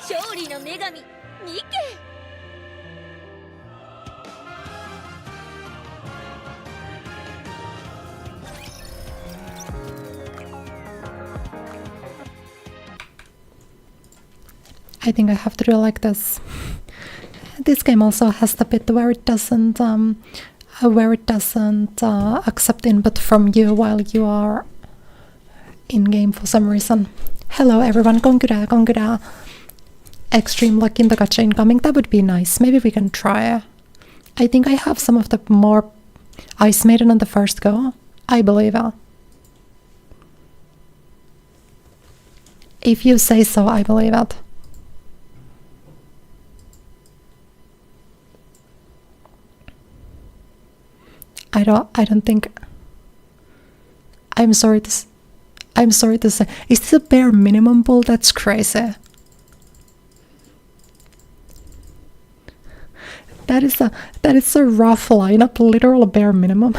勝利の女神ニッケ。 I think I have to do it like this. This game also has the bit where it doesn't accept input from you while you are in game for some reason. Hello everyone, konkuda. Extreme luck in the gacha incoming, that would be nice. Maybe we can try. I think I have some of the more Ice Maiden on the first go, I believe. If you say so, I believe it. I don't think. I'm sorry to say. Is this a bare minimum pull? That's crazy. That is a rough lineup, literal bare minimum.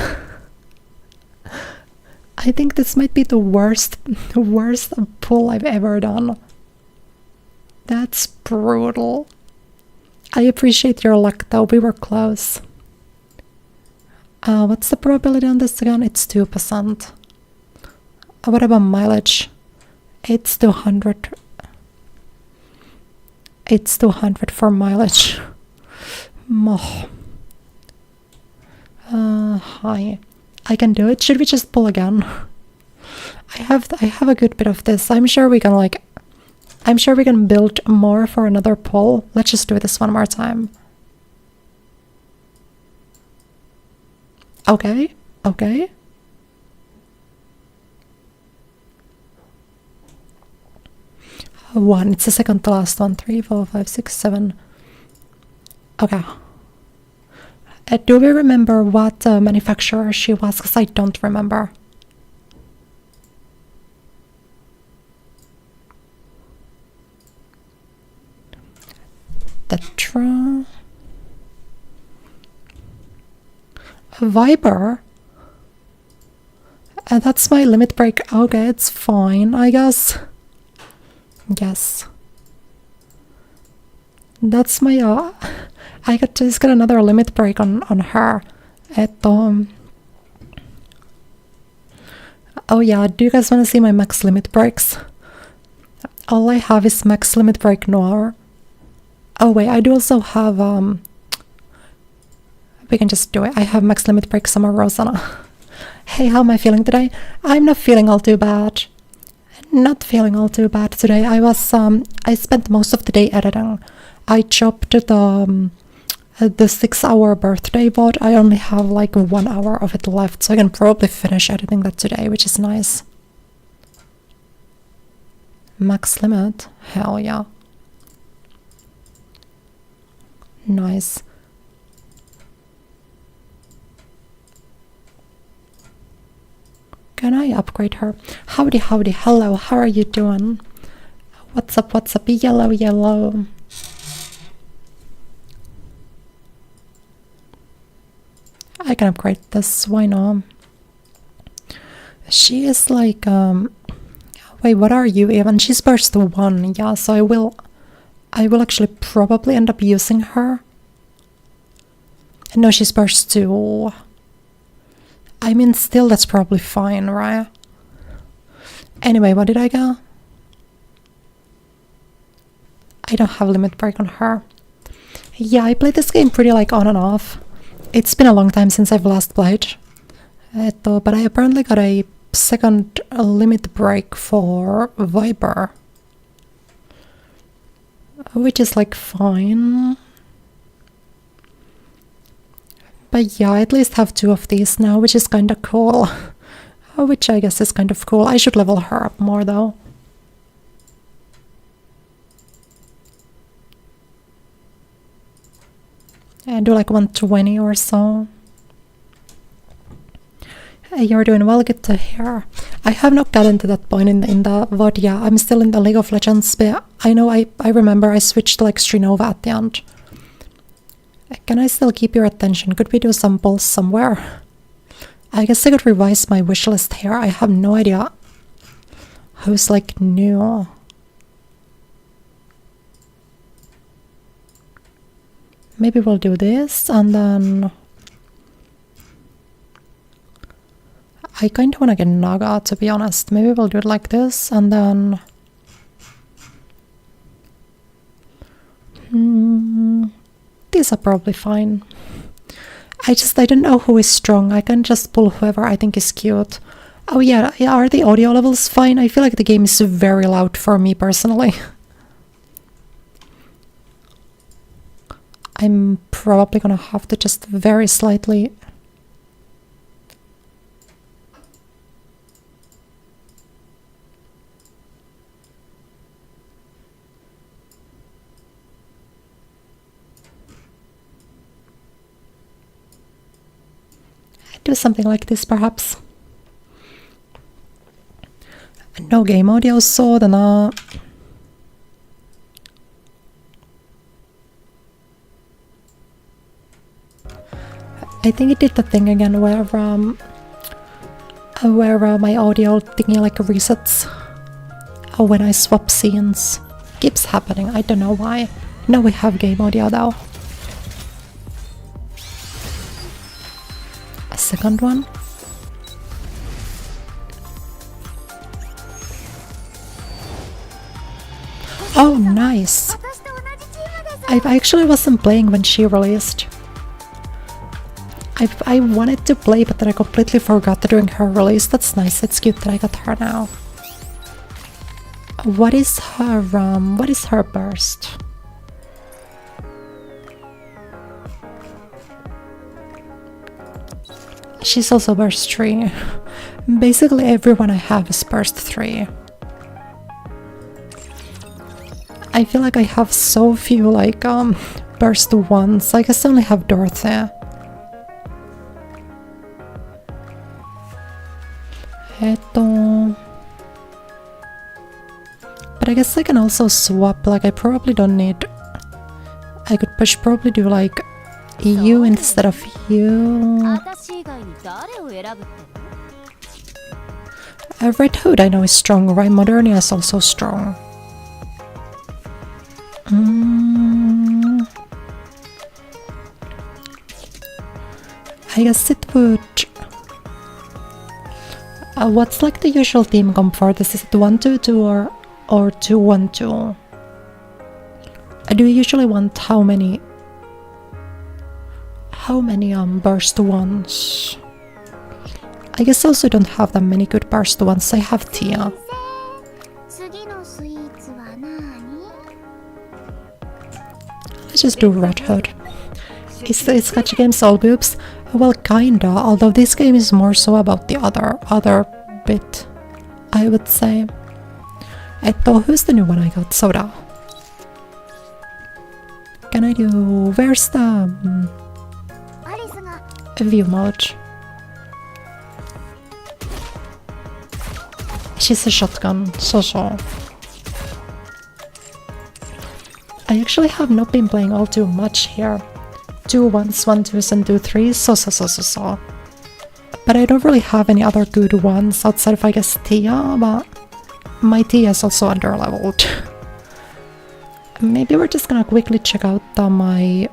I think this might be the worst pull I've ever done. That's brutal. I appreciate your luck though, we were close. What's the probability on this again? It's 2%. What about mileage? It's 200. It's 200 for mileage. Hi. I can do it. Should we just pull again? I have a good bit of this. I'm sure we can build more for another pull. Let's just do this one more time. Okay. One. It's the second to last one. 3, 4, 5, 6, 7. Okay. Do we remember what manufacturer she was? Because I don't remember. Tetra. Viper. That's my limit break. Okay, it's fine, I guess. Yes. That's my I just got another limit break on her. Oh yeah, do you guys want to see my max limit breaks? All I have is max limit break Noir. Oh wait, I do also have we can just do it. I have max limit break Summer Rosanna. Hey, how am I feeling today? I'm not feeling all too bad. Not feeling all too bad today. I spent most of the day editing. I chopped the 6-hour birthday VOD. I only have like 1 hour of it left, so I can probably finish editing that today, which is nice. Max limit? Hell yeah. Nice. Can I upgrade her? Howdy, hello, how are you doing? What's up, yellow. I can upgrade this, why not? She is like, wait, what are you even? She's burst 1, yeah, so I will actually probably end up using her. No, she's burst 2. I mean, still, that's probably fine, right? Anyway, what did I get? I don't have limit break on her. Yeah, I played this game pretty like on and off. It's been a long time since I've last played. But I apparently got a second limit break for Viper. Which is like fine. But yeah, I at least have 2 of these now, which is kind of cool. Which I guess is kind of cool. I should level her up more though. And do like 120 or so. Hey, you're doing well, good to hear. I have not gotten to that point in the VOD. Yeah, I'm still in the League of Legends bit. I know I remember I switched to like Strinova at the end. Can I still keep your attention? Could we do some pulls somewhere? I guess I could revise my wishlist here. I have no idea who's like new. maybe we'll do this and then I kind of want to get Naga, to be honest. Maybe we'll do it like this and then these are probably fine. I don't know who is strong. I can just pull whoever I think is cute. Oh yeah, are the audio levels fine? I feel like the game is very loud for me personally. I'm probably gonna have to just very slightly... do something like this perhaps. No game audio, så denna... I think it did the thing again where my audio thingy like resets when I swap scenes. Keeps happening, I don't know why. Now we have game audio though. A second one. Oh, nice! I actually wasn't playing when she released. I wanted to play, but then I completely forgot during her release. That's nice. It's cute that I got her now. What is her burst? She's also burst 3. Basically everyone I have is burst 3. I feel like I have so few like burst 1s. I guess I only have Dorothy. But I guess I can also swap, like I probably don't need... I could probably do like you instead of you. Red Hood I know is strong, right? Modernia is also strong. I guess it would... what's like the usual team comp for this? Is it 1-2-2 or 2-1-2? Do you usually want how many burst 1s? I guess I also don't have that many good burst 1s. I have Tia. Let's just do Red Hood. Is gacha games all boobs? Well, kinda, although this game is more so about the other bit, I would say. Who's the new one I got? Soda. Can I do... Where's the... view mode? She's a shotgun, so. I actually have not been playing all too much here. 2-1s, 1-2s and 2-3s, so. But I don't really have any other good ones outside of I guess Tia, but my Tia is also underleveled. Maybe we're just gonna quickly check out my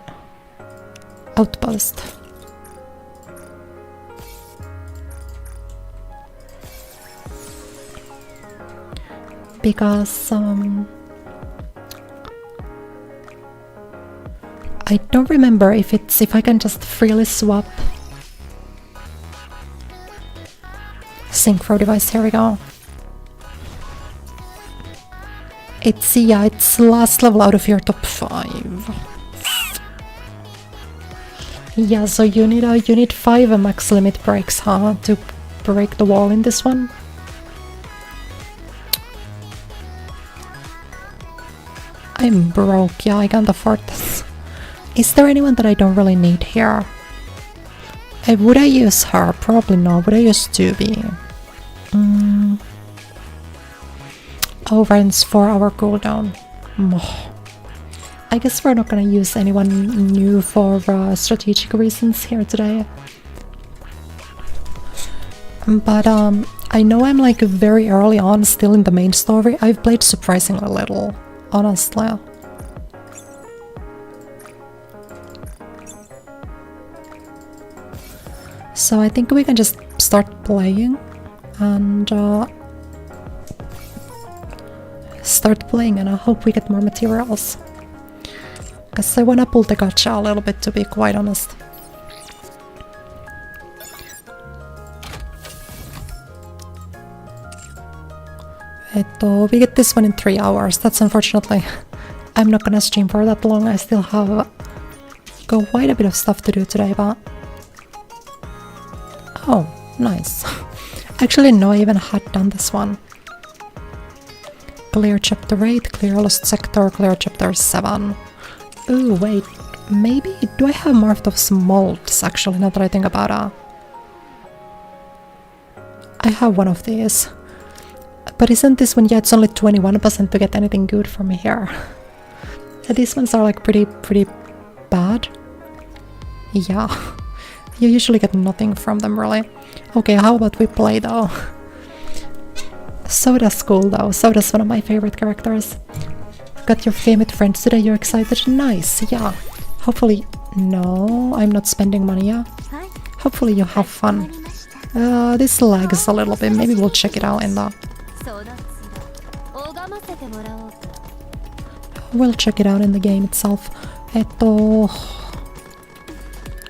outpost. Because I don't remember if I can just freely swap. Synchro device, here we go. It's last level out of your top 5. Yeah, so you need 5 max limit breaks, huh? To break the wall in this one. I'm broke, yeah, I can't afford this. Is there anyone that I don't really need here? Would I use her? Probably not. Would I use 2B? Oh, Ren's 4-hour cooldown. I guess we're not gonna use anyone new for strategic reasons here today. But I know I'm like very early on still in the main story. I've played surprisingly little, honestly. So I think we can just start playing and I hope we get more materials. Because I wanna pull the gacha a little bit, to be quite honest. We get this one in 3 hours. That's unfortunately... I'm not gonna stream for that long. I still have quite a bit of stuff to do today, but... Oh, nice. Actually, no, I even had done this one. Clear chapter 8, clear lost sector, clear chapter 7. Ooh, wait. Maybe... Do I have more of those molds, actually, now that I think about it? I have one of these. But isn't this one, yeah, it's only 21% to get anything good from here. These ones are like pretty bad. Yeah. You usually get nothing from them, really. Okay, how about we play, though? Soda's cool, though. Soda's one of my favorite characters. Got your favorite friends today, you're excited? Nice, yeah. Hopefully... No, I'm not spending money, yeah? Hopefully you have fun. This lags a little bit, maybe we'll check it out in the... We'll check it out in the game itself.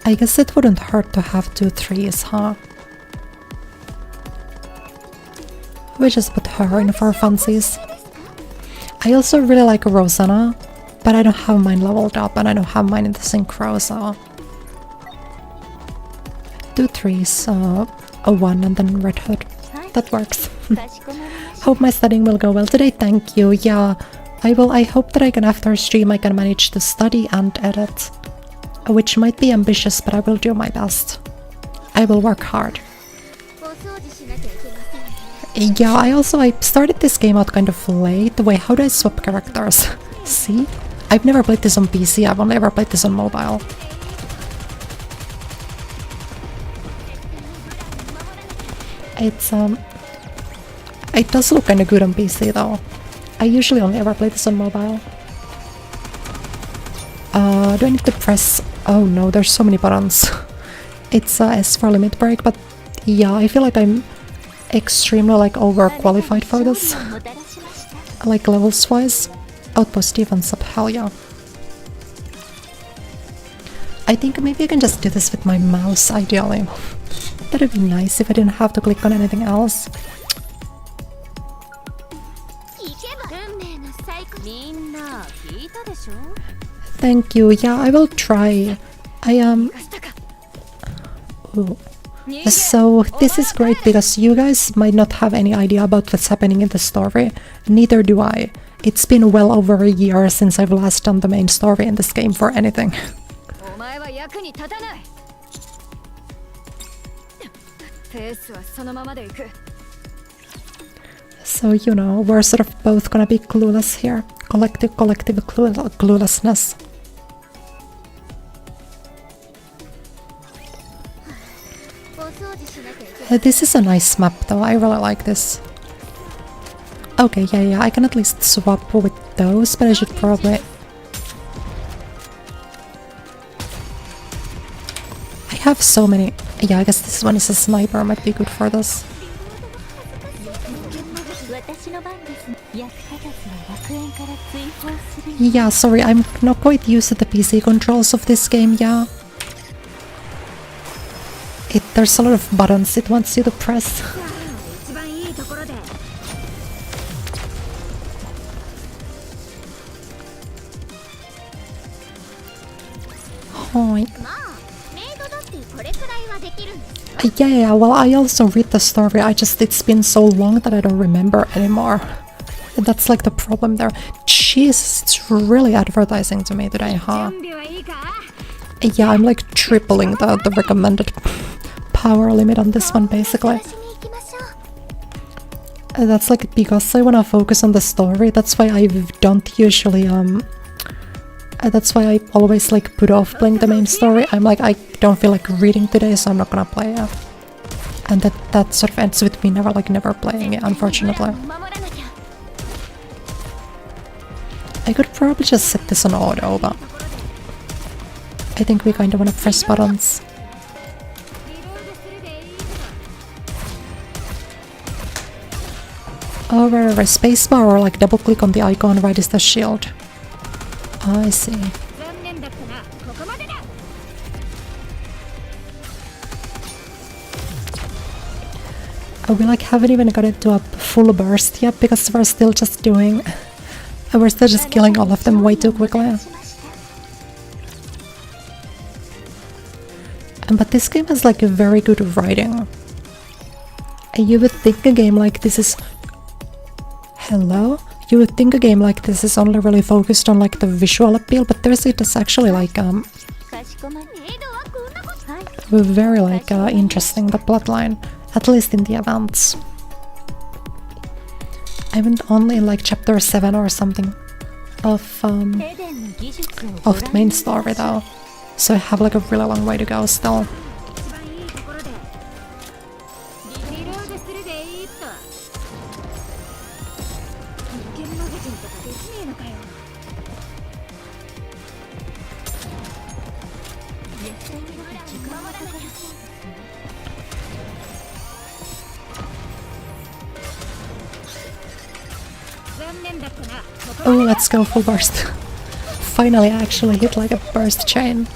I guess it wouldn't hurt to have 2 3s, huh? We just put her in for funsies. I also really like Rosanna, but I don't have mine leveled up and I don't have mine in the synchro, so... 2 3s, a 1 and then Red Hood. That works. Hope my studying will go well today, thank you. Yeah, I hope that I can, after stream, I can manage to study and edit. Which might be ambitious, but I will do my best. I will work hard. Yeah, I started this game out kind of late. Wait, how do I swap characters? See? I've never played this on PC, I've only ever played this on mobile. It's, it does look kinda good on PC though. I usually only ever play this on mobile. Do I need to press... Oh no, there's so many buttons. It's S for limit break, but yeah, I feel like I'm extremely like overqualified for this. Like levels wise. Outpost defense up, hell yeah. I think maybe I can just do this with my mouse, ideally. That'd be nice if I didn't have to click on anything else. Thank you, yeah, I will try. Ooh. So, this is great because you guys might not have any idea about what's happening in the story. Neither do I. It's been well over a year since I've last done the main story in this game for anything. So, you know, we're sort of both gonna be clueless here. Collective cluelessness. This is a nice map though, I really like this. Okay, yeah, I can at least swap with those, but I should probably... I have so many... Yeah, I guess this one is a sniper, might be good for this. Yeah, sorry, I'm not quite used to the PC controls of this game, yeah. There's a lot of buttons it wants you to press. Oh, yeah, well, I also read the story, it's been so long that I don't remember anymore. That's like the problem there. Jeez, it's really advertising to me today, huh? Yeah, I'm like tripling the recommended power limit on this one, basically. That's like because I wanna focus on the story, that's why I don't usually, that's why I always like put off playing the main story. I'm like, I don't feel like reading today, so I'm not gonna play it. And that sort of ends with me never playing it, unfortunately. I could probably just set this on auto, but I think we kinda wanna press buttons. Oh, right, spacebar or like double click on the icon, right is the shield. I see. We like haven't even got it to a full burst yet because we're still just killing all of them way too quickly. But this game has like a very good writing. You would think a game like this is... Hello? You would think a game like this is only really focused on like the visual appeal, but it is actually like very like interesting, the plotline, at least in the events. I'm only in like chapter 7 or something of the main story though, so I have like a really long way to go still. Oh, let's go full burst. Finally, I actually hit like a burst chain.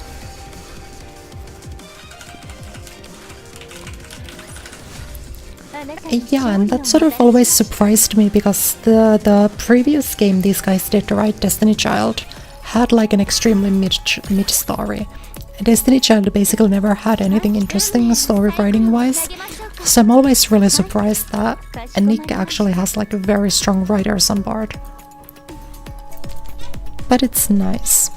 Yeah, and that sort of always surprised me because the previous game these guys did, right, Destiny Child, had like an extremely mid story. Destiny Child basically never had anything interesting story writing wise, so I'm always really surprised that NIKKE actually has like very strong writers on board. But it's nice.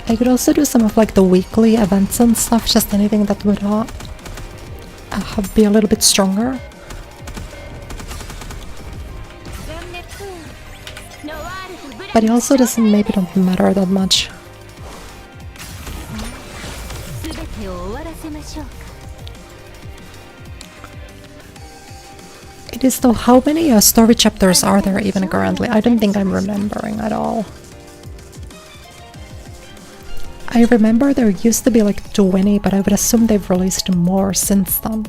I could also do some of like the weekly events and stuff, just anything that would be a little bit stronger. But it also maybe don't matter that much. It is though, how many story chapters are there even currently? I don't think I'm remembering at all. I remember there used to be like 20, but I would assume they've released more since then.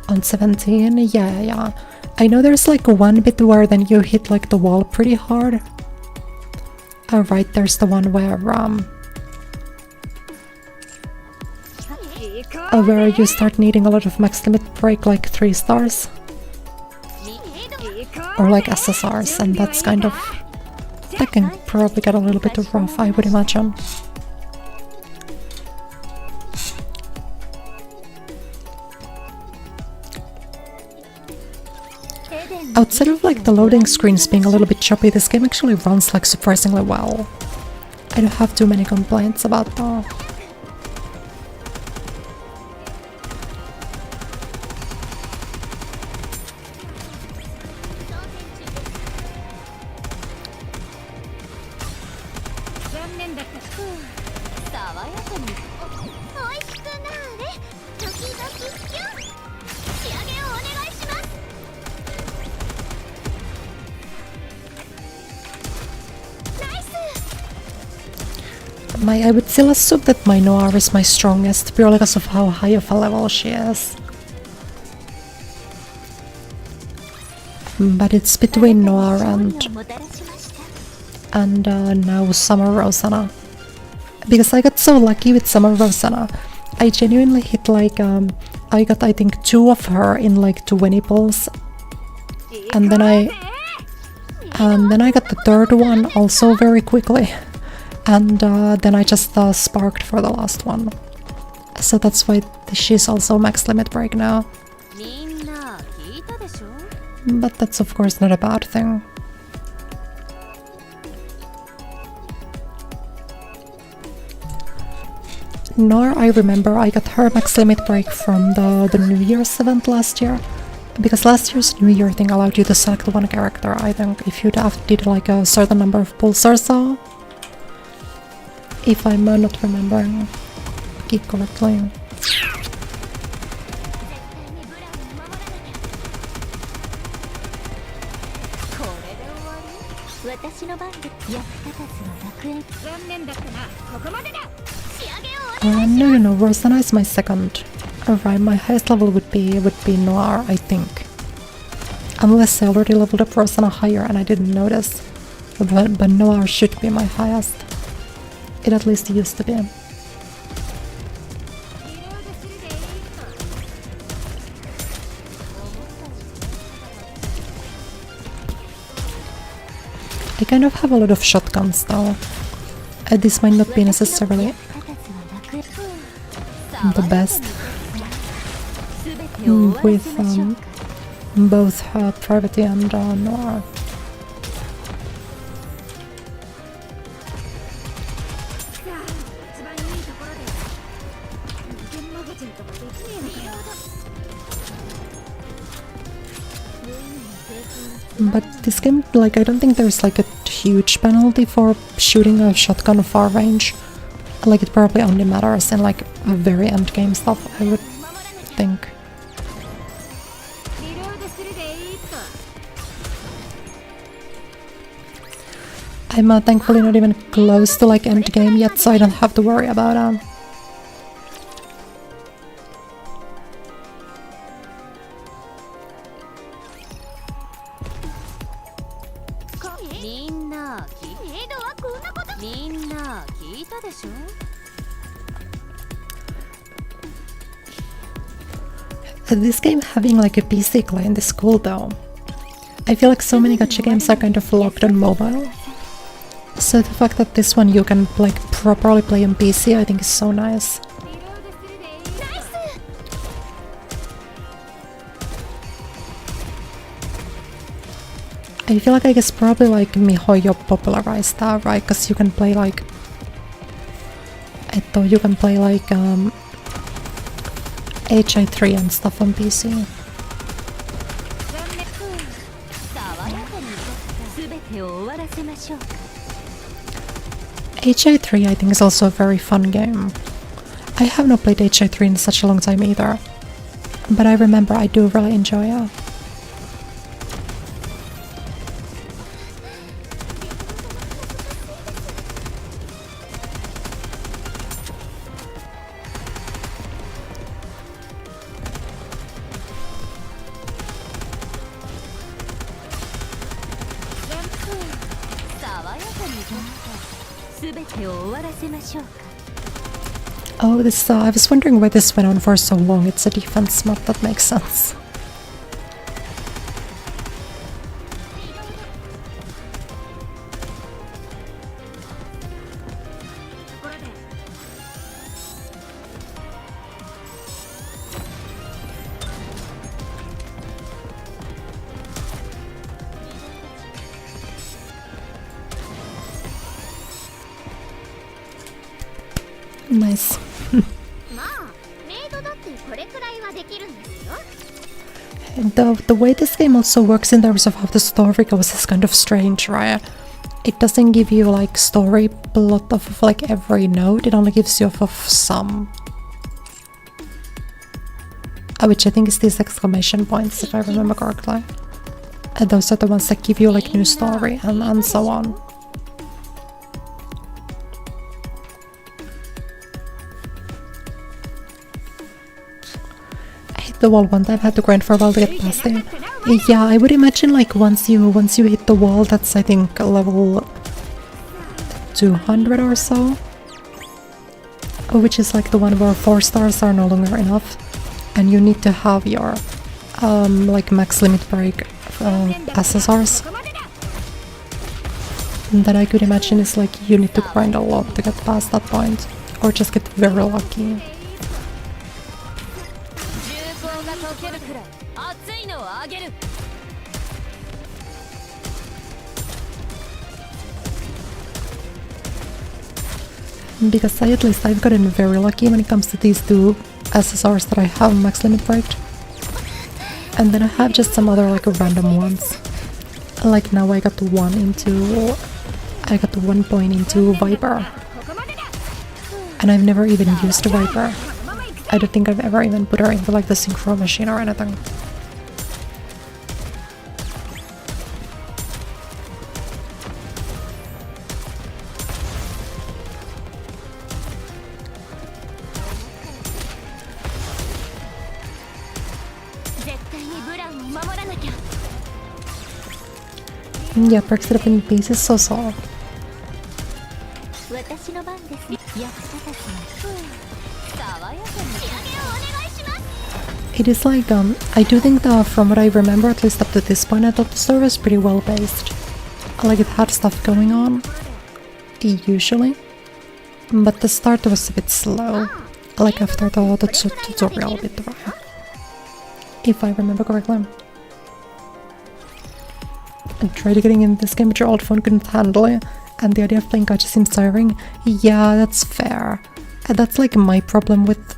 On 17, yeah. I know there's like one bit where then you hit like the wall pretty hard. Oh right, there's the one where you start needing a lot of max limit break, like 3 stars. Or like SSRs, and that's kind of... that can probably get a little bit rough, I would imagine. Outside of like the loading screens being a little bit choppy, this game actually runs like surprisingly well. I don't have too many complaints about that. I would still assume that my Noir is my strongest, purely because of how high of a level she is. But it's between Noir and now Summer Rosanna. Because I got so lucky with Summer Rosanna. I genuinely hit like, I got I think 2 of her in like 20 pulls. And then I got the 3rd one also very quickly. And then I just sparked for the last one. So that's why she's also max limit break now. But that's of course not a bad thing. Nor I remember I got her max limit break from the New Year's event last year. Because last year's New Year thing allowed you to select one character, I think, if you did like a certain number of pulls or so. If I'm not remembering it correctly. No, Rosanna is my second. Alright, my highest level would be Noir, I think. Unless I already leveled up Rosanna higher and I didn't notice. But Noir should be my highest. It at least used to be. I kind of have a lot of shotguns though. This might not be necessarily the best. With both Privateer and Noir. But this game, like, I don't think there's like a huge penalty for shooting a shotgun far range. Like, it probably only matters in like very end game stuff, I would think. I'm thankfully not even close to like end game yet, so I don't have to worry about this game having like a PC client is cool though. I feel like so many gacha games are kind of locked on mobile. So the fact that this one you can like properly play on PC, I think is so nice. I feel like I guess probably like MiHoYo popularized that, right? Because you can play like... I thought you can play like HI3 and stuff on PC. HI3 I think is also a very fun game. I have not played HI3 in such a long time either, but I remember I do really enjoy it. Oh, this I was wondering why this went on for so long. It's a defense map, that makes sense. Nice. The way this game also works in terms of how the story goes is kind of strange, right? It doesn't give you like story plot of like every node, it only gives you of some. Which I think is these exclamation points, if I remember correctly. And those are the ones that give you like new story and so on. The wall one time, had to grind for a while to get past it. Yeah, I would imagine like once you hit the wall, that's I think level 200 or so, which is like the one where 4 stars are no longer enough, and you need to have your like max limit break SSRs. That I could imagine is like you need to grind a lot to get past that point, or just get very lucky. Because I've gotten very lucky when it comes to these two SSRs that I have max limit breaked. And then I have just some other like random ones. Like now I got one point into Viper. And I've never even used a Viper. I don't think I've ever even put her into like the synchro machine or anything. Yeah, perks that have been base is so. 私の番です役者たちの爽やかに仕上げをお願いします It is like, I do think that from what I remember, at least up to this point, I thought the story was pretty well based. Like it had stuff going on, usually. But the start was a bit slow. Like after the tutorial bit, if I remember correctly. I tried getting in this game but your old phone couldn't handle it, and the idea of playing gacha seems tiring. Yeah, that's fair. That's like my problem with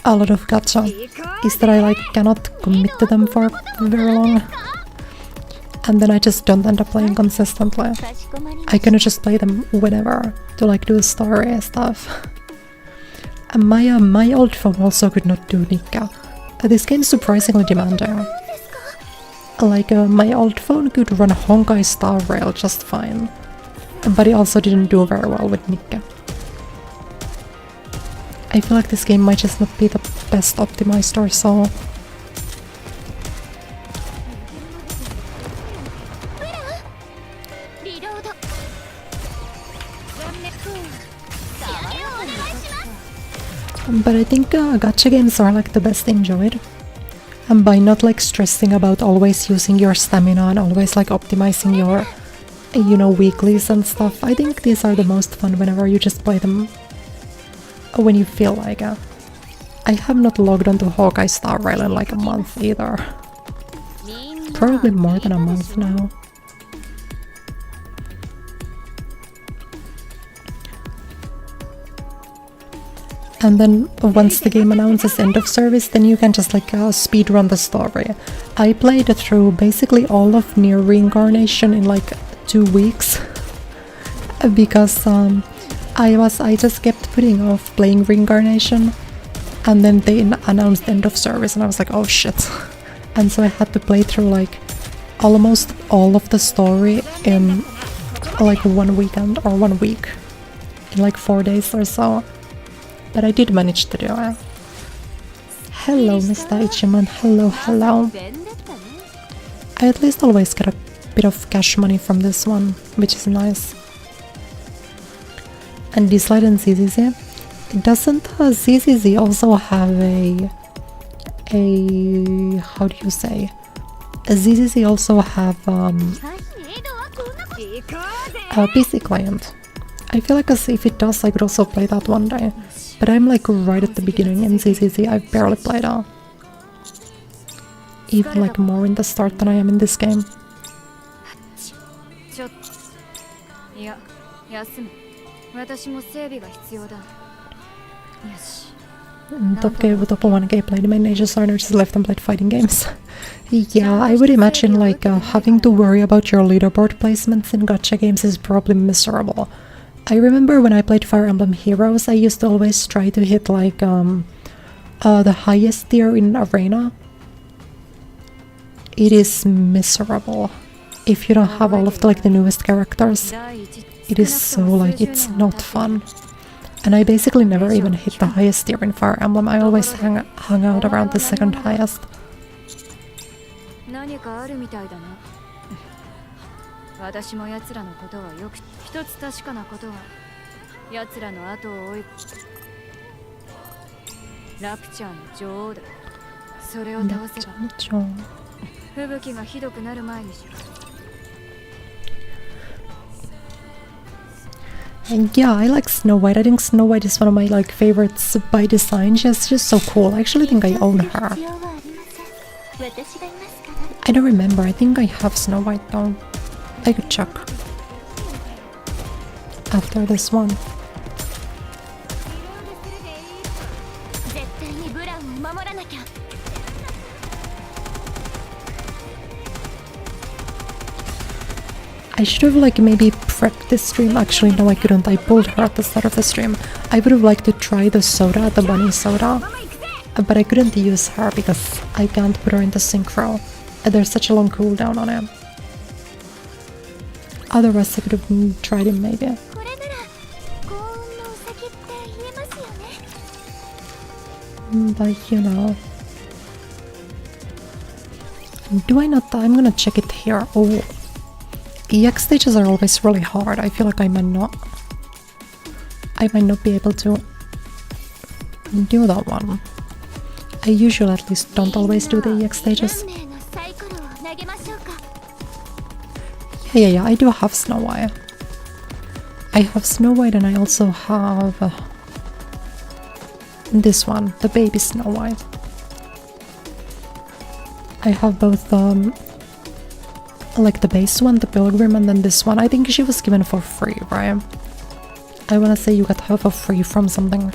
a lot of gacha, is that I like cannot commit to them for very long. And then I just don't end up playing consistently. I can just play them whenever to like do story and stuff. And my old phone also could not do NIKKE. This game is surprisingly demanding. Like my old phone could run Honkai Star Rail just fine, but it also didn't do very well with NIKKE. I feel like this game might just not be the best optimized or so. But I think gacha games are like the best enjoyed. And by not like stressing about always using your stamina and always like optimizing your, you know, weeklies and stuff, I think these are the most fun whenever you just play them when you feel like it. I have not logged onto Honkai Star Rail in like a month either. Probably more than a month now. And then once the game announces end of service, then you can just like speedrun the story. I played through basically all of Near Reincarnation in like 2 weeks because I just kept putting off playing Reincarnation, and then they announced end of service and I was like, oh shit. And so I had to play through like almost all of the story in like 1 weekend or 1 week, in like 4 days or so. But I did manage to do it. Hello, Mr. Ichiman. Hello. I at least always get a bit of cash money from this one, which is nice. And Dislite and ZZZ. Doesn't ZZZ also have a how do you say? ZZZ also have a PC client. I feel like if it does, I could also play that one day. But I'm like right at the beginning in ZZZ, I've barely played it. Even like more in the start than I am in this game. Top 1K played main Asian learners just left and played fighting games. Yeah, I would imagine like having to worry about your leaderboard placements in gacha games is probably miserable. I remember when I played Fire Emblem Heroes, I used to always try to hit like the highest tier in Arena. It is miserable if you don't have all of the newest characters. It is so like, it's not fun. And I basically never even hit the highest tier in Fire Emblem. I always hung out around the second highest. 私も奴らのことはよく一つ確かなことは奴らの後を追いラプチャーの女王だそれを倒せば吹雪がひどくなる前にしろ And yeah, I like Snow White. I think Snow White is one of my like favorites by design. She's just so cool. I actually think I own her. I don't remember. I think I have Snow White though. I could check after this one. I should have like maybe prepped this stream. Actually, no, I couldn't. I pulled her at the start of the stream. I would have liked to try the soda, the bunny soda, but I couldn't use her because I can't put her in the synchro. There's such a long cooldown on it. Otherwise, I could have tried him maybe. But you know. Do I not? I'm gonna check it here. Oh. EX stages are always really hard. I feel like I might not be able to do that one. I usually at least don't always do the EX stages. Yeah, I do have Snow White. I have Snow White and I also have this one, the baby Snow White. I have both like the base one, the Pilgrim, and then this one. I think she was given for free, right? I wanna say you got her for free from something.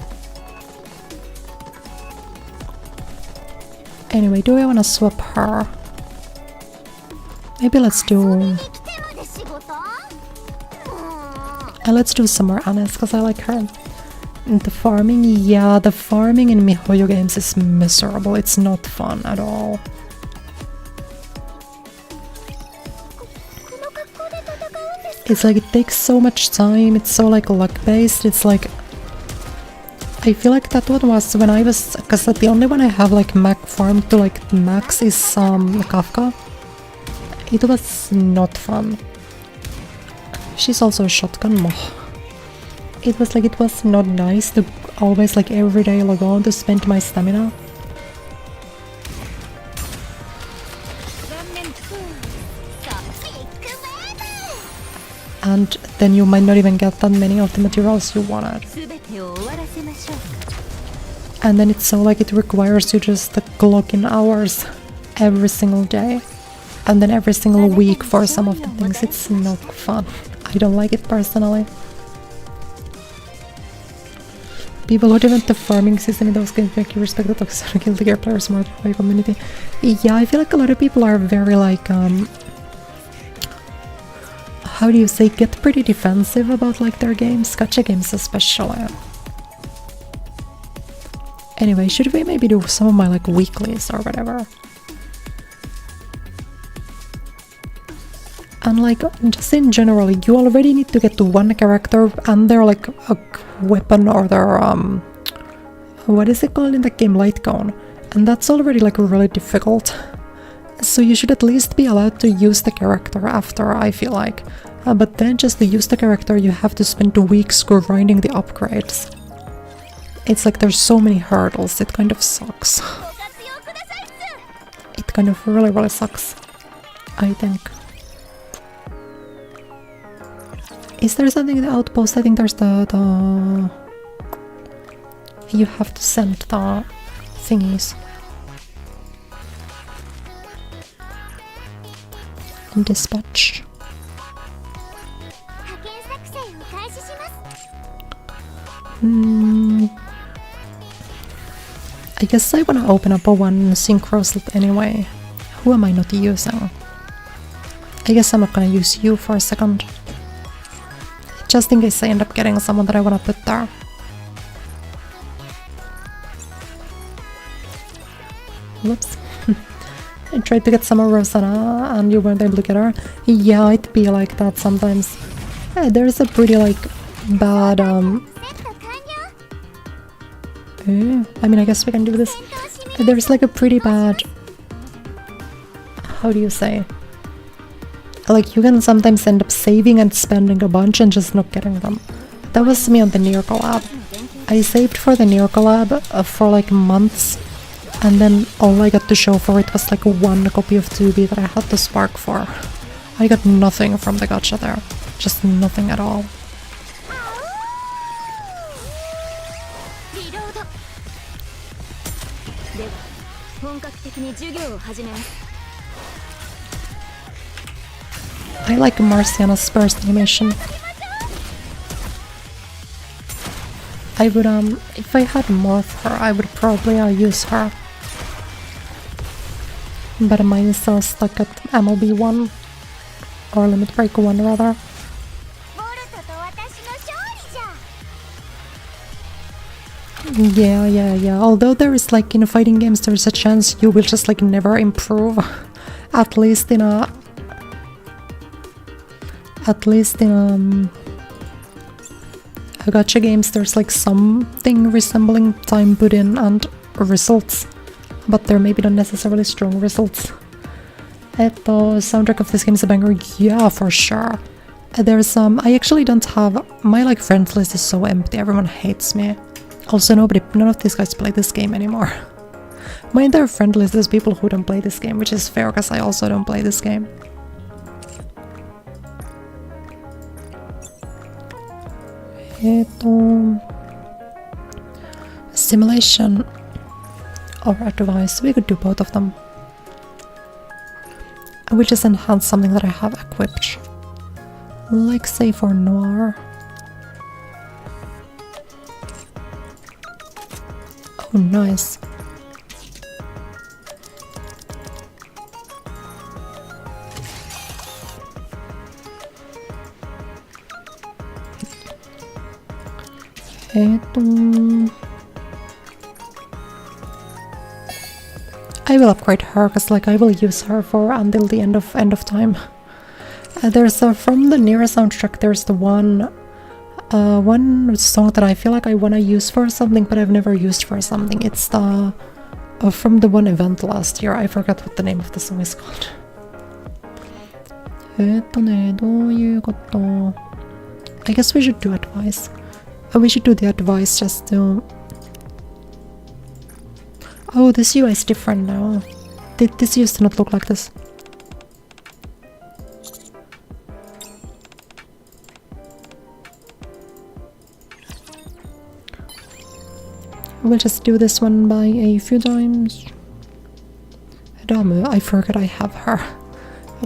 Anyway, do I wanna swap her? Maybe let's do... let's do some more Anis, because I like her. And the farming, yeah, the farming in MiHoYo games is miserable. It's not fun at all. It's like it takes so much time, it's so like luck based, it's like... I feel like that one was when I was... Because the only one I have like farmed to like max is Kafka. It was not fun. She's also a shotgun moh. It was like, it was not nice to always like every day log on to spend my stamina. And then you might not even get that many of the materials you wanted. And then it's so like it requires you just to clock in hours every single day. And then every single week for some of the things. It's not fun. I don't like it personally. People who develop the farming system in those games make you respect the toxic guilty gear players more than the community. Yeah, I feel like a lot of people are very like how do you say, get pretty defensive about like their games, gacha games especially. Anyway, should we maybe do some of my like weeklies or whatever? And like, just in general, you already need to get to one character and their like a weapon or their what is it called in the game, light cone, and that's already like really difficult. So you should at least be allowed to use the character after, I feel like. But then just to use the character you have to spend 2 weeks grinding the upgrades. It's like there's so many hurdles, it kind of sucks. It kind of really sucks, I think. Is there something in the outpost? I think there's the... You have to send the thingies. Dispatch. I guess I wanna open up a one synchro slot anyway. Who am I not using? I guess I'm not gonna use you for a second. Just in case I end up getting someone that I wanna put there. Whoops. I tried to get some of Rosanna and you weren't able to get her. Yeah, it'd be like that sometimes. There's a pretty like bad I mean, I guess we can do this. There's like a pretty bad... How do you say? Like, you can sometimes end up saving and spending a bunch and just not getting them. That was me on the Nier collab. I saved for the Nier collab for like months, and then all I got to show for it was like one copy of 2B that I had to spark for. I got nothing from the gacha there. Just nothing at all. I like Marciana's burst animation. I would if I had more of her, I would probably use her. But mine is still stuck at MLB 1 or Limit Break 1 rather. Yeah. Although there is like in fighting games there's a chance you will just like never improve. At least in gacha games there's like something resembling time put in and results, but they're maybe not necessarily strong results. Soundtrack of this game is a banger. Yeah, for sure. There's I actually don't have my like friends list is so empty. Everyone hates me. Also, none of these guys play this game anymore. My entire friend list is people who don't play this game, which is fair because I also don't play this game. Simulation or advice. We could do both of them. I will just enhance something that I have equipped. Like say for noir. Oh, nice. I will upgrade her because like I will use her for until the end of time. There's from the Nier soundtrack. There's the one song that I feel like I wanna use for something, but I've never used for something. It's the from the one event last year. I forgot what the name of the song is called. I guess we should do advice. We should do the advice just to... Oh, this UI is different now. This used to not look like this. We'll just do this one by a few times. Damu, I forgot I have her.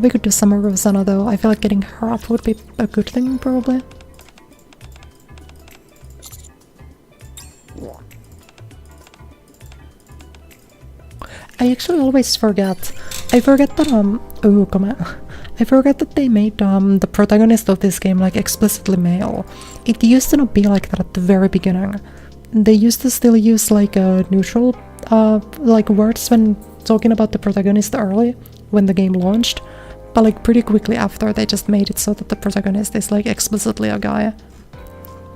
We could do Summer Rosanna though. I feel like getting her up would be a good thing, probably. I actually always forget. I forget that oh come on. I forget that they made the protagonist of this game like explicitly male. It used to not be like that at the very beginning. They used to still use like neutral like words when talking about the protagonist early when the game launched, but like pretty quickly after they just made it so that the protagonist is like explicitly a guy.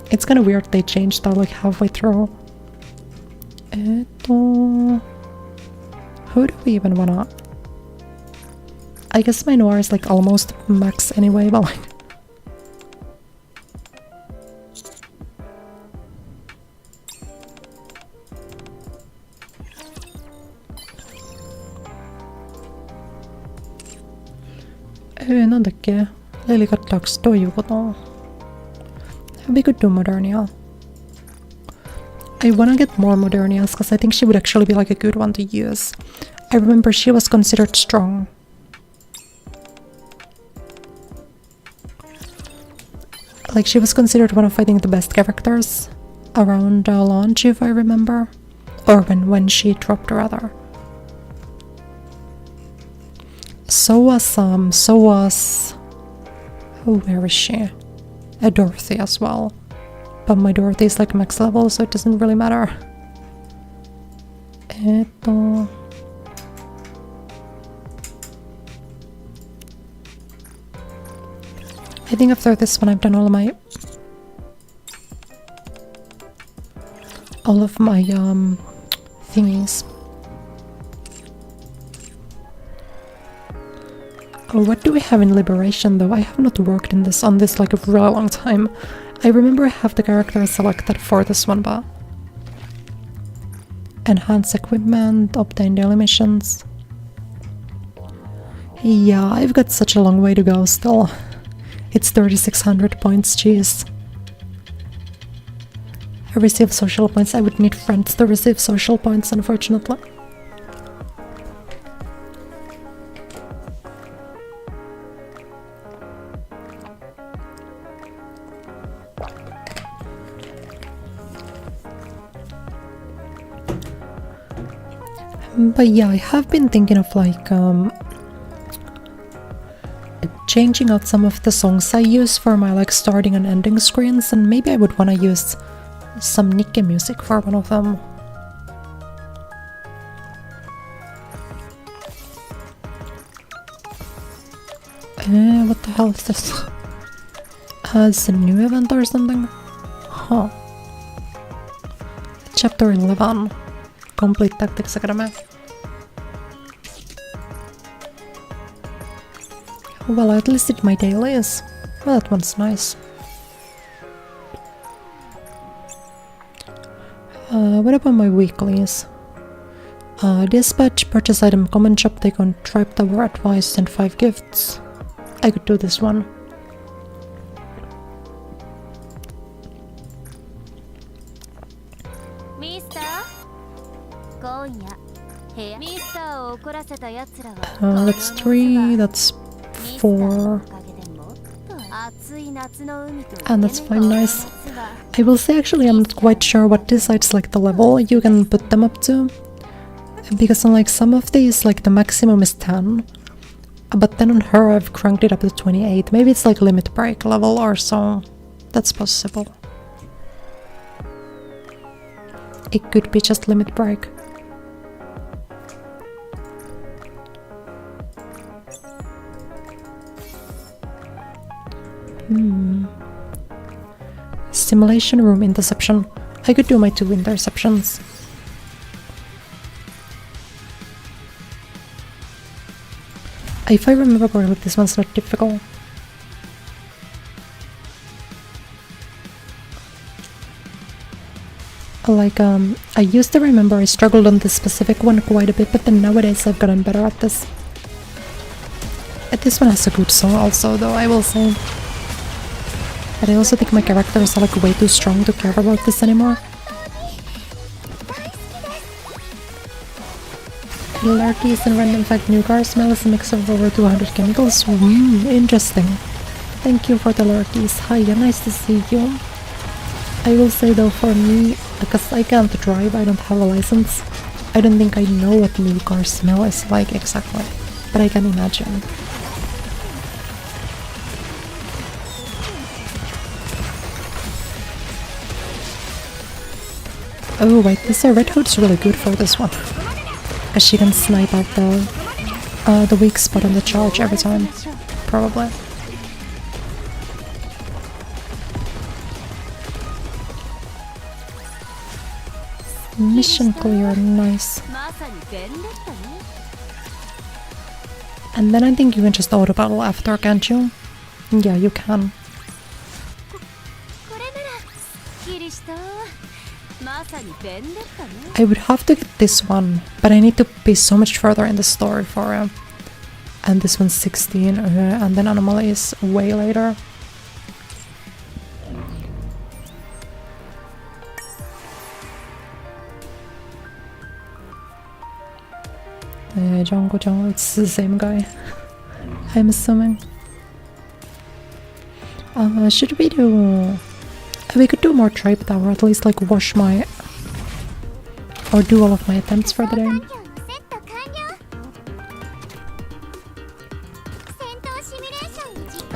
It's kind of weird they changed that like halfway through. Who do we even wanna... I guess my noir is like almost max anyway, but like... NIKKE, Lilikatlaks toijukoto. We could do Modernia. I wanna get more Modernias because I think she would actually be like a good one to use. I remember she was considered strong. Like she was considered one of I think the best characters around launch, if I remember. Or when she dropped rather. So was oh, where is she? Dorothy as well. But my Dorothy is like max level, so it doesn't really matter. I think after this one I've done all of my thingies. Oh, what do we have in Liberation though? I have not worked on this like a really long time. I remember I have the character selected for this one, but... Enhance equipment, obtain daily missions. Yeah, I've got such a long way to go still. It's 3600 points, jeez. I receive social points. I would need friends to receive social points, unfortunately. But yeah, I have been thinking of like changing out some of the songs I use for my like starting and ending screens, and maybe I would want to use some NIKKE music for one of them. What the hell is this? It's a new event or something? Huh. Chapter 11. Complete Tactics Academy. Well, I at least did my dailies. Well, that one's nice. What about my weeklies? Dispatch, purchase item, common shop, take on tribe tower, advice, and 5 gifts. I could do this one. That's 3, that's 4. And that's 5, nice. I will say actually I'm not quite sure what decides like the level you can put them up to. Because on like some of these like the maximum is 10. But then on her I've cranked it up to 28. Maybe it's like limit break level or so. That's possible. It could be just limit break. Simulation room interception. I could do my 2 interceptions. If I remember correctly, this one's not difficult. Like, I used to remember I struggled on this specific one quite a bit, but then nowadays I've gotten better at this. And this one has a good song also, though, I will say. But I also think my characters are like way too strong to care about this anymore. Larkies and random fact new car smell is a mix of over 200 chemicals. Interesting. Thank you for the larkies. Hiya, nice to see you. I will say though, for me, because I can't drive, I don't have a license, I don't think I know what new car smell is like exactly, but I can imagine. Oh wait, this Red Hood's really good for this one. Because she can snipe out the weak spot on the charge every time. Probably. Mission clear, nice. And then I think you can just auto battle after, can't you? Yeah, you can. I would have to get this one, but I need to be so much further in the story for it. And this one's 16, and then Anomaly is way later. Jungle, it's the same guy. I'm assuming. Should we do... We could do more tribe tower, at least like wash my... or do all of my attempts for the day.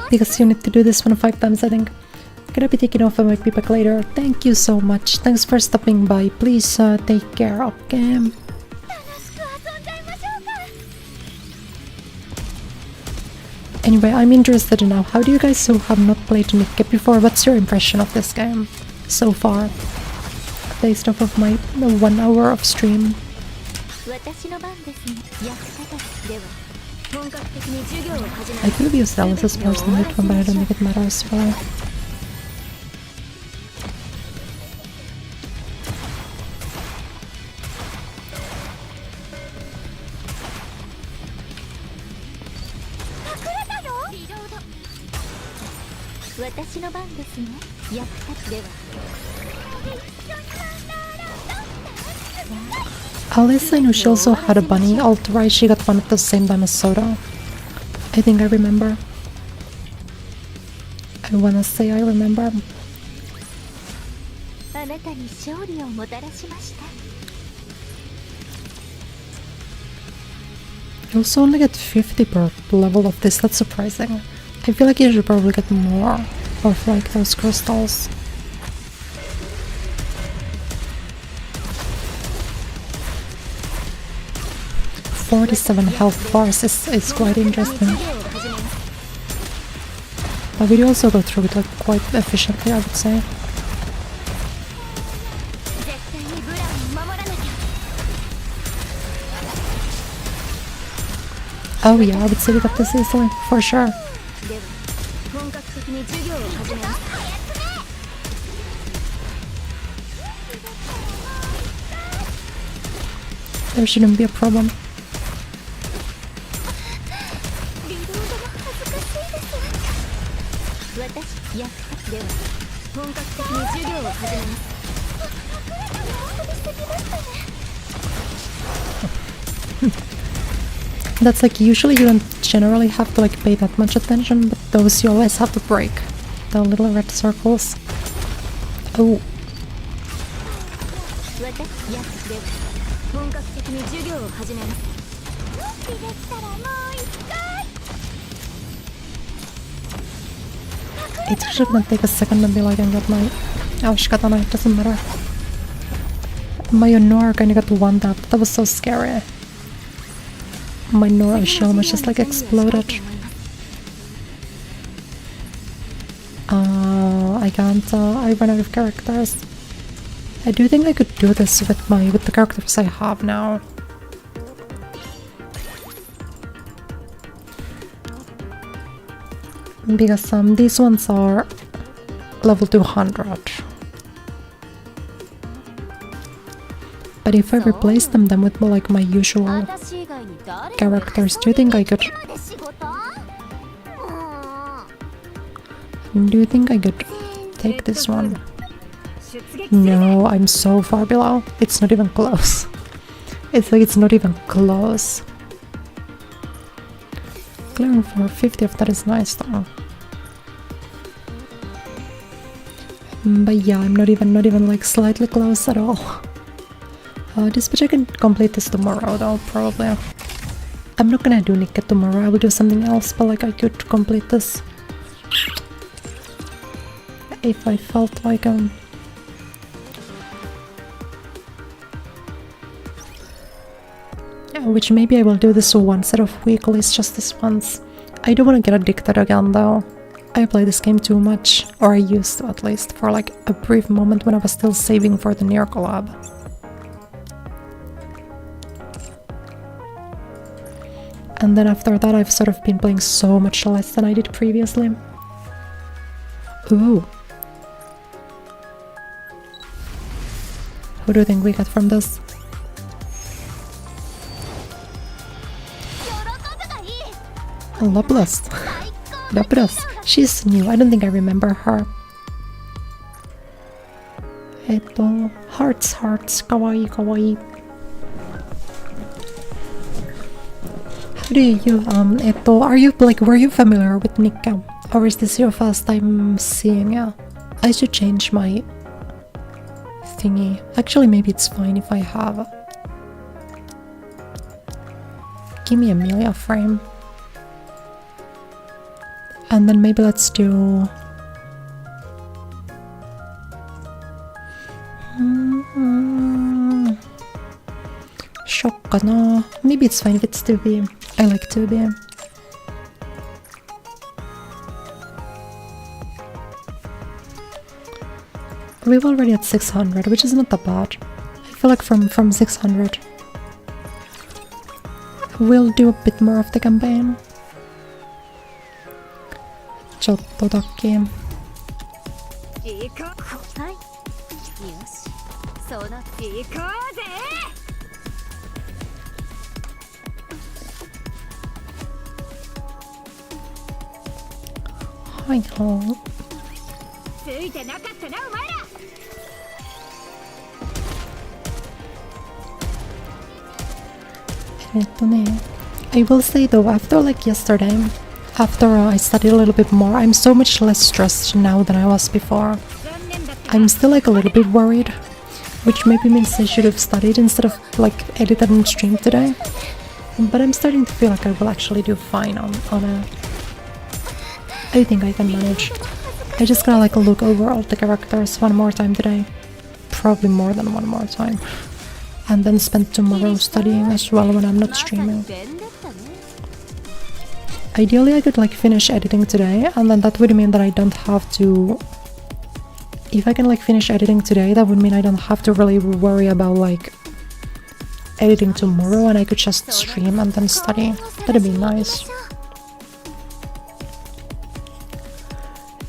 Because you need to do this one 5 times, I think. Gonna be taking off and might be back later. Thank you so much. Thanks for stopping by. Please take care, okay? Anyway, I'm interested now. How do you guys who have not played NIKKE before, what's your impression of this game so far? Based off of my 1 hour of stream. I could have used Alice's person in it one, but I don't think it matters for her. Alice, I know she also had a bunny alt, right? She got one at the same time as Soda. I think I remember. I wanna say I remember. You also only get 50 per level of this, that's surprising. I feel like you should probably get more of like those crystals. $47 health bars is quite interesting. But we do also go through it like quite efficiently, I would say. Oh yeah, I would say we got this easily, for sure. では本格的に授業を始めます There shouldn't be a problem. リロードが恥ずかしいです私やったでは本格的に授業を始めます That's like, usually you don't generally have to like pay that much attention, but those you always have to break. The little red circles. Oh. 私やでは本格的に授業を始めます It's actually gonna take a second until I can get my Ouch, katana, it doesn't matter. My Honora kinda got one tap. That was so scary. My Nora shield was just like exploded. I can't, I ran out of characters. I do think I could do this with the characters I have now. Because these ones are level 200. But if I replace them then with more like my usual characters, do you think I could? Do you think I could take this one? No, I'm so far below. It's not even close. It's like it's not even close. Clearing for 50 of that is nice though. But yeah, I'm not even like slightly close at all. This bitch I can complete this tomorrow though, probably. I'm not gonna do NIKKE tomorrow, I will do something else, but like I could complete this if I felt like which maybe I will do this one set of weeklies, just this once. I don't want to get addicted again though. I play this game too much, or I used to at least, for like a brief moment when I was still saving for the near collab. And then after that I've sort of been playing so much less than I did previously. Ooh. Who do you think we got from this? Loveless. Loveless. She's new. I don't think I remember her. Hearts, kawaii, kawaii. How do you, are you, like, were you familiar with NIKKE? Or is this your first time seeing it? I should change my thingy. Actually, maybe it's fine if I have. Give me Amelia frame. And then maybe let's do... Shokkana. Maybe it's fine if it's 2B. I like 2B. We're already at 600, which is not that bad. I feel like from 600 we'll do a bit more of the campaign. Chotto takki. Hi ho. I will say though, after like yesterday, after I studied a little bit more, I'm so much less stressed now than I was before. I'm still like a little bit worried, which maybe means I should have studied instead of like edited and streamed today. But I'm starting to feel like I will actually do fine on it. I think I can manage. I just gotta like look over all the characters one more time today. Probably more than one more time. And then spend tomorrow studying as well when I'm not streaming. Ideally I could like finish editing today, and then that would mean that I don't have to... If I can like finish editing today, that would mean I don't have to really worry about like editing tomorrow and I could just stream and then study. That'd be nice.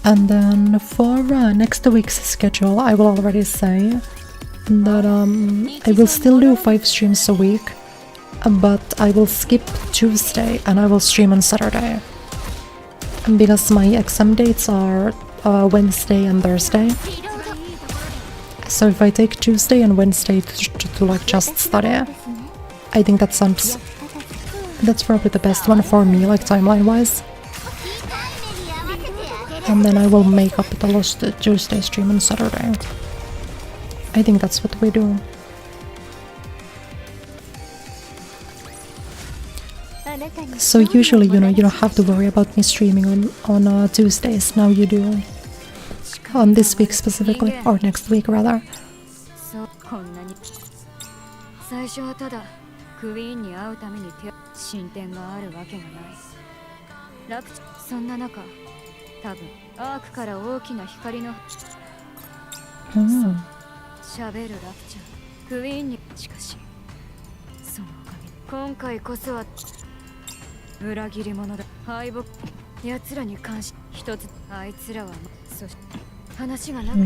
And then for next week's schedule, I will already say that I will still do 5 streams a week, but I will skip Tuesday and I will stream on Saturday. Because my exam dates are Wednesday and Thursday. So if I take Tuesday and Wednesday to like just study, I think that's probably the best one for me, like timeline wise. And then I will make up the lost Tuesday stream on Saturday. I think that's what we do. So usually, you know, you don't have to worry about me streaming on Tuesdays. Now you do. On this week specifically, or next week rather. 最初はただクイーンに会うために進展があるわけがない。そんな中、多分アークから大きな光の喋るラプチャー、クイーンにしかしそのおかげ今回こそは裏切り者だ。敗北奴らに関し一つあいつらはそして話がなく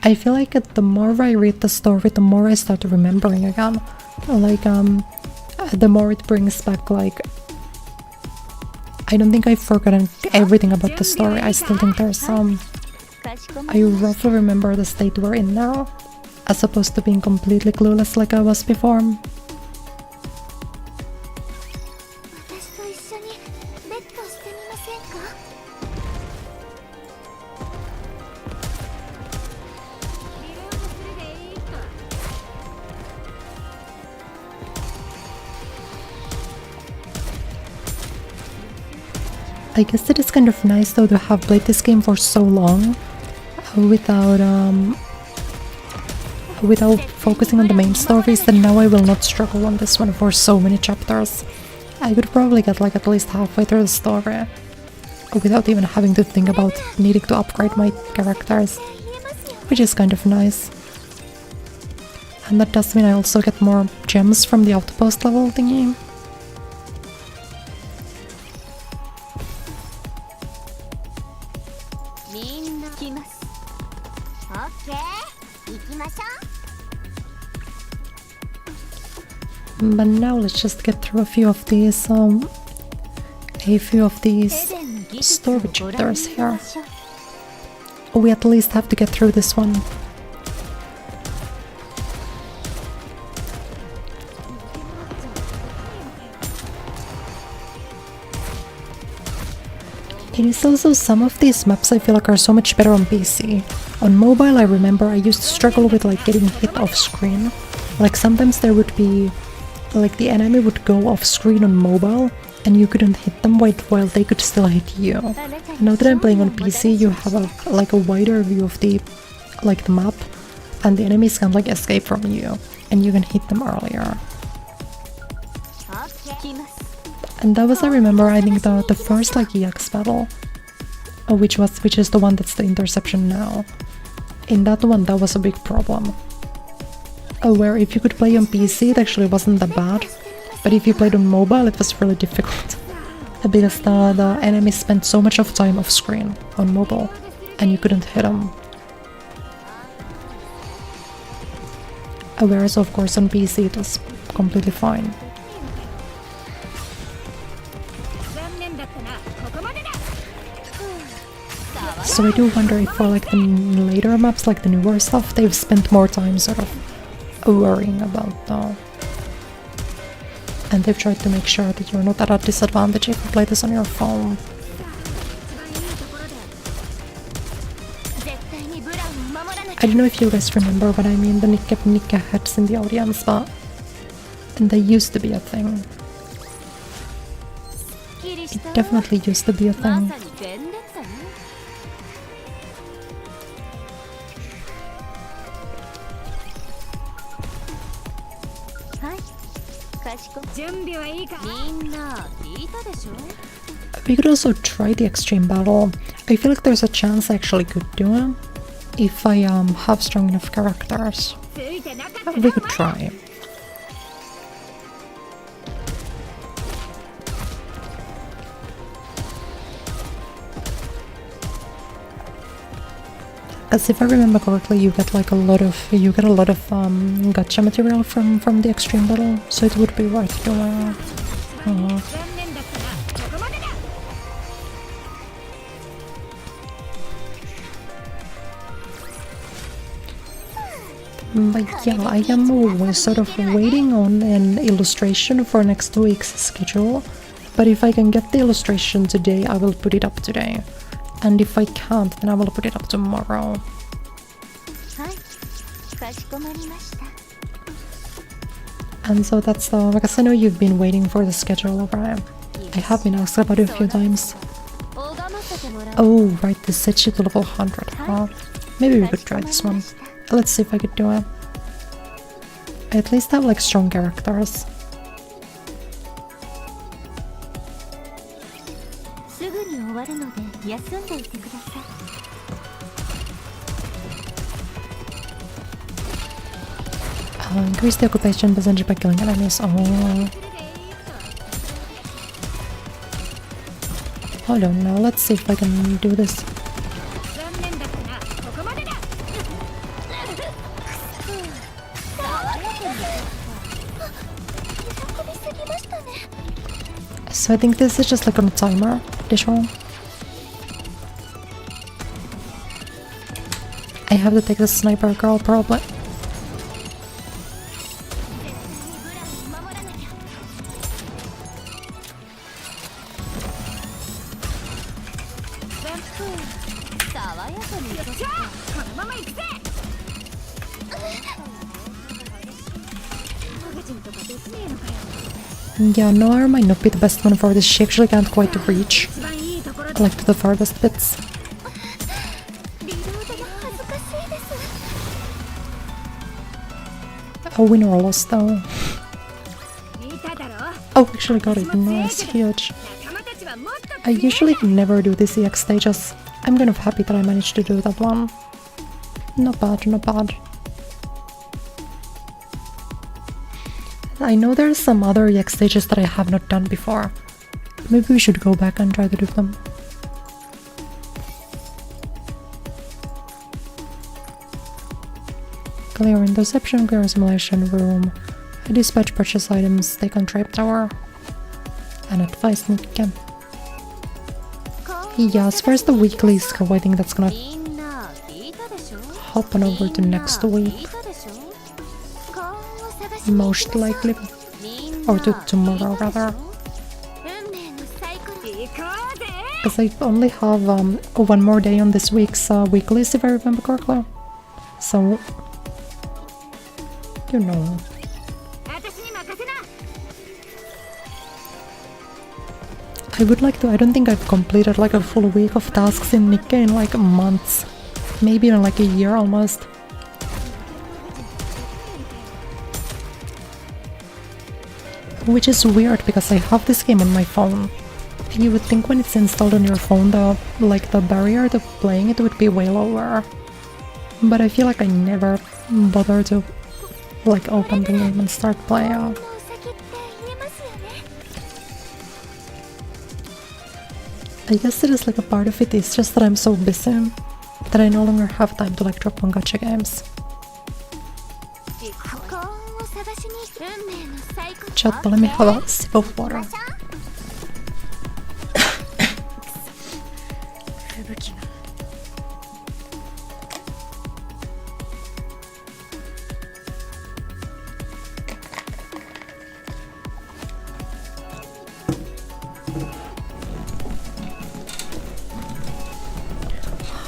I feel like the more I read the story, the more I start remembering again. Like, the more it brings back, like... I don't think I've forgotten everything about the story. I still think there's some... I roughly remember the state we're in now, as opposed to being completely clueless like I was before. I guess it is kind of nice though to have played this game for so long without focusing on the main stories, that now I will not struggle on this one for so many chapters. I could probably get like at least halfway through the story without even having to think about needing to upgrade my characters, which is kind of nice. And that does mean I also get more gems from the outpost level thingy. But now let's just get through a few of these story chapters here. We at least have to get through this one. It is also some of these maps I feel like are so much better on PC. On mobile I remember I used to struggle with like getting hit off screen. Like sometimes there would be like the enemy would go off screen on mobile and you couldn't hit them while they could still hit you. Now that I'm playing on PC, you have a wider view of the map, and the enemies can like escape from you and you can hit them earlier. And that was, I remember, I think the first like EX battle, which is the one that's the interception now. In that one, that was a big problem. Where if you could play on PC, it actually wasn't that bad, but if you played on mobile, it was really difficult. Because the enemies spent so much of time off screen on mobile, and you couldn't hit them. Whereas of course on PC it was completely fine. So I do wonder if for like the later maps, like the newer stuff, they've spent more time sort of worrying about and they've tried to make sure that you're not at a disadvantage if you play this on your phone. I don't know if you guys remember what I mean, the NIKKE heads in the audience, but they used to be a thing. It definitely used to be a thing. We could also try the extreme battle. I feel like there's a chance I actually could do it. if I have strong enough characters. We could try. Because if I remember correctly, you get like a lot of gacha material from the extreme battle, so it would be worth doing. But yeah, I am always sort of waiting on an illustration for next week's schedule. But if I can get the illustration today, I will put it up today. And if I can't, then I will put it up tomorrow. And so that's because I know you've been waiting for the schedule, right? I have been asked about it a few times. Oh, right, this sets you to level 100, huh? Maybe we could try this one. Let's see if I could do it. I at least have like strong characters. Increase the occupation percentage by killing enemies. Oh. Hold on now, let's see if I can do this. So I think this is just like on a timer, this one. I have to take the sniper girl probably. Yeah, Noir might not be the best one for this. She actually can't quite reach, like, to the farthest bits. Oh, winner or loss though. Oh, actually got it. Nice, huge. I usually never do these EX stages. I'm kind of happy that I managed to do that one. Not bad, not bad. I know there's some other EX stages that I have not done before. Maybe we should go back and try to do them. Clear interception, clear simulation room, dispatch purchase items, take on trap tower, and advise NIKKE. Yeah, as far as the weeklies go, I think that's gonna hop on over to next week. Most likely. Or to tomorrow, rather. Because I only have one more day on this week's weeklies, if I remember correctly. So, you know. I would like to. I don't think I've completed like a full week of tasks in NIKKE in like months. Maybe in like a year almost. Which is weird because I have this game on my phone. You would think when it's installed on your phone, the barrier to playing it would be way lower. But I feel like I never bother to like open the game and start playing. I guess it is like a part of it, it's just that I'm so busy that I no longer have time to like drop on gacha games. Chat, but let me have a sip of water.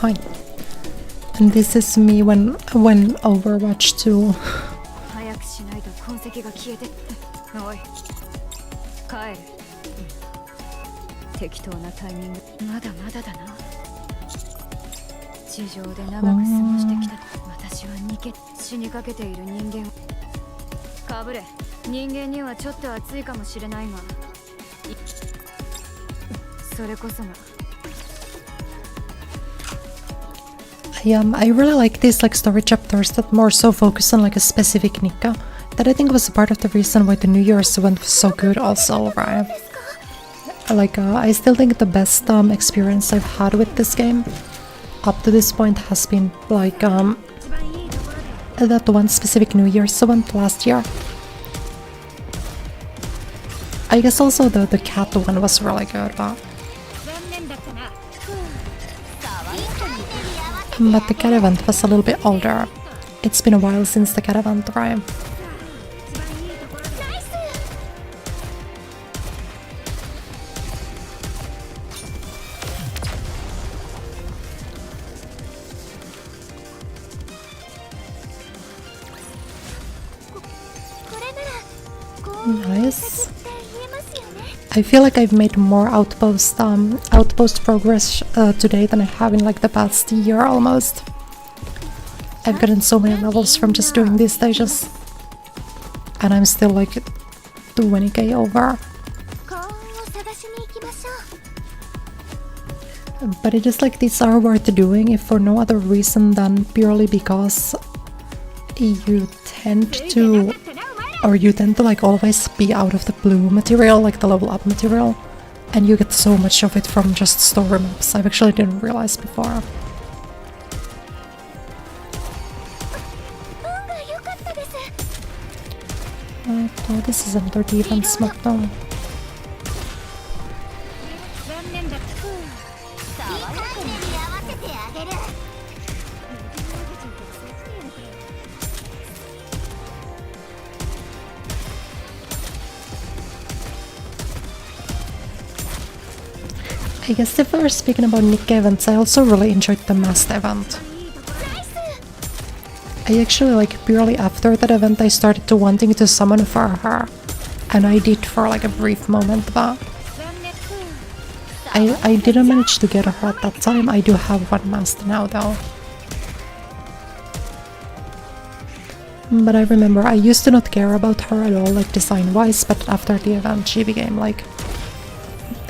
Hi. And this is me when Overwatch 2. I really like these like story chapters that more so focus on like a specific NIKKE. That I think was a part of the reason why the New Year's event was so good also, right? Like, I still think the best experience I've had with this game up to this point has been like that one specific New Year's event last year. I guess also the cat one was really good, but the cat event was a little bit older. It's been a while since the cat event, right? Nice. I feel like I've made more outpost progress today than I have in like the past year almost. I've gotten so many levels from just doing these stages, and I'm still like 20k over. But it is like these are worth doing if for no other reason than purely because you tend to like always be out of the blue material, like the level up material, and you get so much of it from just story maps. I actually didn't realize before. Oh, this is another defense map though. I guess if we're speaking about NIKKE events, I also really enjoyed the masked event. I actually like purely after that event I started to wanting to summon for her, and I did for like a brief moment, but I didn't manage to get her at that time. I do have one masked now though. But I remember I used to not care about her at all, like design wise, but after the event she became like,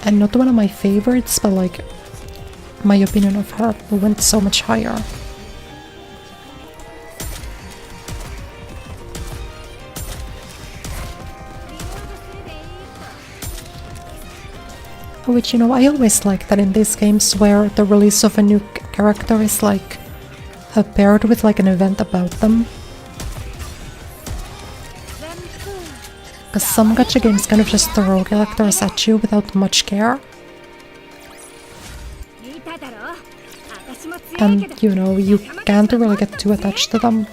and not one of my favorites, but like my opinion of her went so much higher. Which, you know, I always like that in these games where the release of a new character is like paired with like an event about them. Because some gacha games kind of just throw characters at you without much care. And, you know, you can't really get too attached to them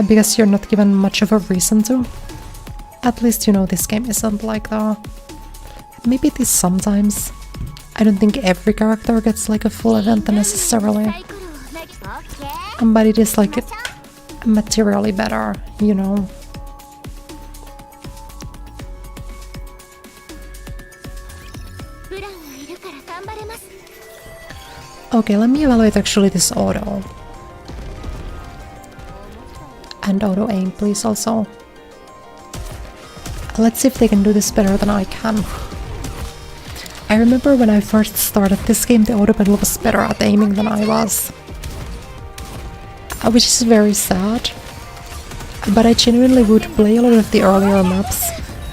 because you're not given much of a reason to. At least, you know, this game isn't like that. Maybe it is sometimes. I don't think every character gets like a full event necessarily. But it is like materially better, you know. Okay, let me evaluate actually this auto. And auto aim, please, also. Let's see if they can do this better than I can. I remember when I first started this game, the auto battle was better at aiming than I was. Which is very sad. But I genuinely would play a lot of the earlier maps.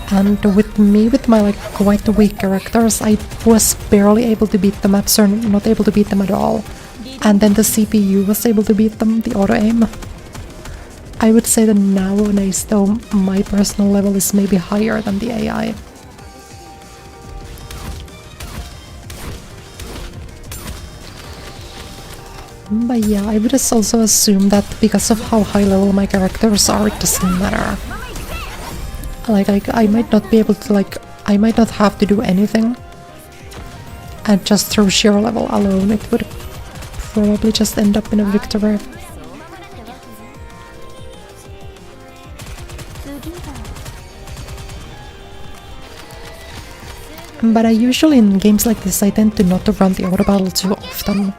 And with my like quite weak characters, I was barely able to beat the maps or not able to beat them at all. And then the CPU was able to beat them, the auto aim. I would say that nowadays though, my personal level is maybe higher than the AI. But yeah, I would just also assume that because of how high level my characters are, it doesn't matter. Like, I might not be able to, like, I might not have to do anything. And just through sheer level alone, it would probably just end up in a victory. But I usually, in games like this, I tend to not run the auto battle too often.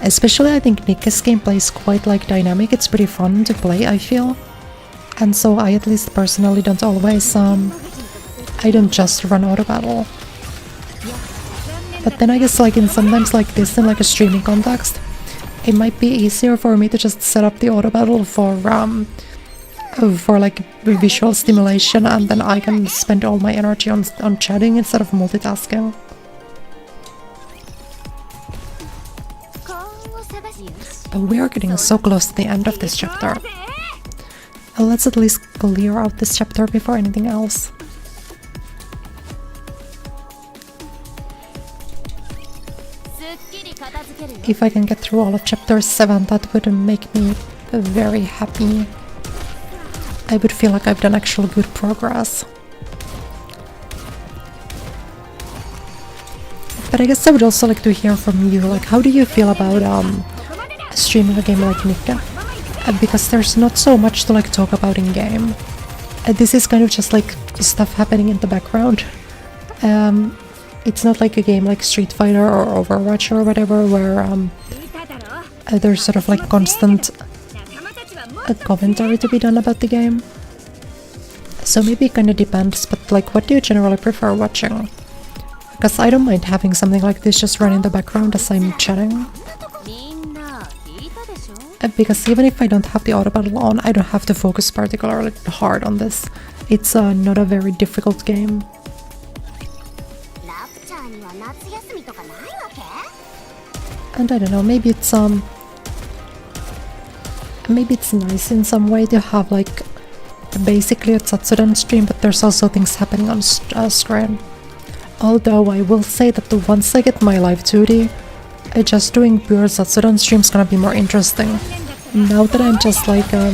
Especially, I think NIKKE's gameplay is quite, like, dynamic. It's pretty fun to play, I feel. And so I at least personally don't always, I don't just run auto battle. But then I guess like in sometimes like this in like a streaming context, it might be easier for me to just set up the auto battle for like visual stimulation, and then I can spend all my energy on chatting instead of multitasking. We are getting so close to the end of this chapter. Let's at least clear out this chapter before anything else. If I can get through all of chapter 7, that would make me very happy. I would feel like I've done actual good progress. But I guess I would also like to hear from you, like, how do you feel about streaming a game like NIKKE? Because there's not so much to like talk about in game. This is kind of just like stuff happening in the background. It's not like a game like Street Fighter or Overwatch or whatever, where there's sort of like constant commentary to be done about the game. So maybe it kind of depends, but like, what do you generally prefer watching? Because I don't mind having something like this just run in the background as I'm chatting. Because even if I don't have the auto battle on, I don't have to focus particularly hard on this. It's not a very difficult game. And I don't know, maybe it's nice in some way to have like basically a Satsudan stream, but there's also things happening on screen. Although I will say that once I get my live 2D, just doing pure Satsudan streams gonna be more interesting. Now that I'm just like a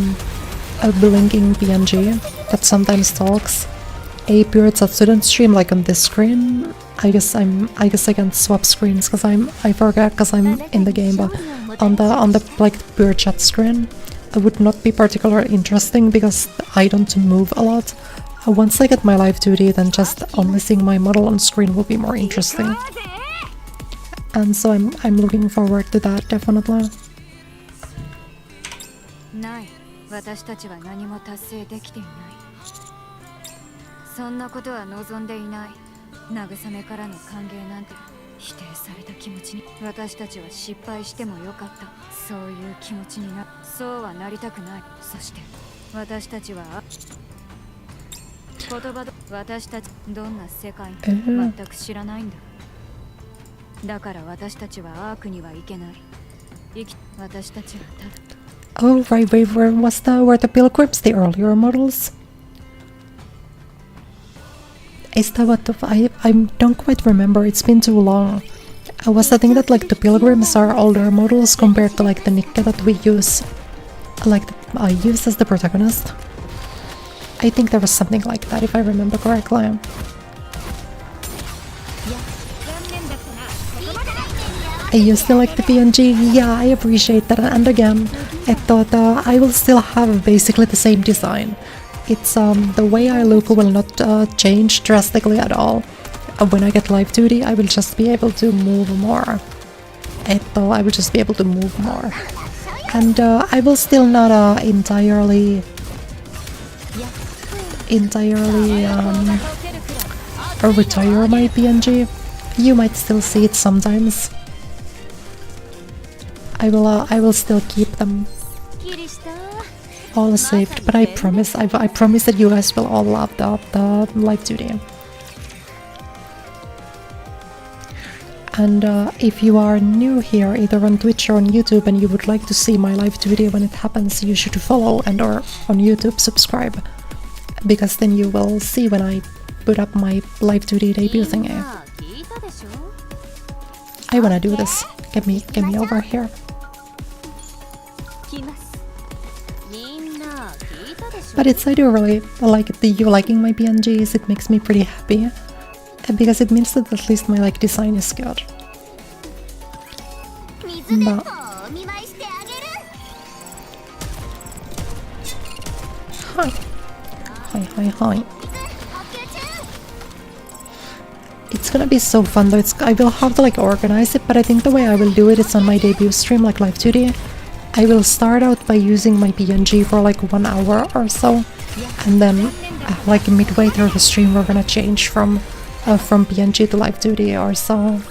blinking PNG that sometimes talks, a pure Satsudan stream like on this screen, I guess I can swap screens because I forget because I'm in the game, but on the like pure chat screen, it would not be particularly interesting because I don't move a lot. Once I get my live 2D, then just only seeing my model on screen will be more interesting. And so I'm looking forward to that, definitely. 私たちは何も達成できていない。そんなことは望んでいない。慰めからの歓迎なんて否定された気持ちに、私たちは失敗してもよかった。そういう気持ちにな、そうはなりたくない。そして私たちは言葉で、私たちどんな世界全く知らないんだ。だから私たちはアークには行けない。私たちはただ。Oh right, were the pilgrims the earlier models? Is that what I don't quite remember, it's been too long. Was the thing that like the pilgrims are older models compared to like the NIKKE that we use, like I use as the protagonist? I think there was something like that if I remember correctly. You still like the PNG? Yeah, I appreciate that, and again, I thought I will still have basically the same design. It's the way I look will not change drastically at all. When I get live 2D, I will just be able to move more. I will just be able to move more. And I will still not entirely retire my PNG. You might still see it sometimes. I will still keep them all saved, but I promise that you guys will all love the live 2D. And if you are new here, either on Twitch or on YouTube, and you would like to see my live 2D when it happens, you should follow and or on YouTube subscribe, because then you will see when I put up my live 2D debut thingy. I wanna do this. Get me over here. But I do really like you liking my PNGs. It makes me pretty happy, because it means that at least my like design is good. But hi. It's gonna be so fun though. I will have to like organize it, but I think the way I will do it is on my debut stream, like live 2D. I will start out by using my PNG for like 1 hour or so, and then like midway through the stream we're gonna change from PNG to live 2D or so.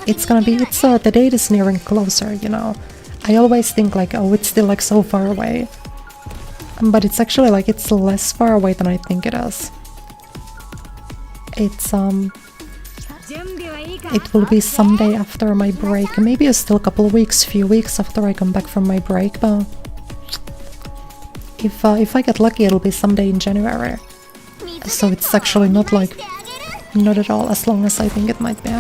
it's the date is nearing closer, you know. I always think like, oh, it's still like so far away. But it's actually like, it's less far away than I think it is. It's, it will be someday after my break. Maybe still a couple of weeks, few weeks after I come back from my break, but if I get lucky, it'll be someday in January. So it's actually not like, not at all as long as I think it might be.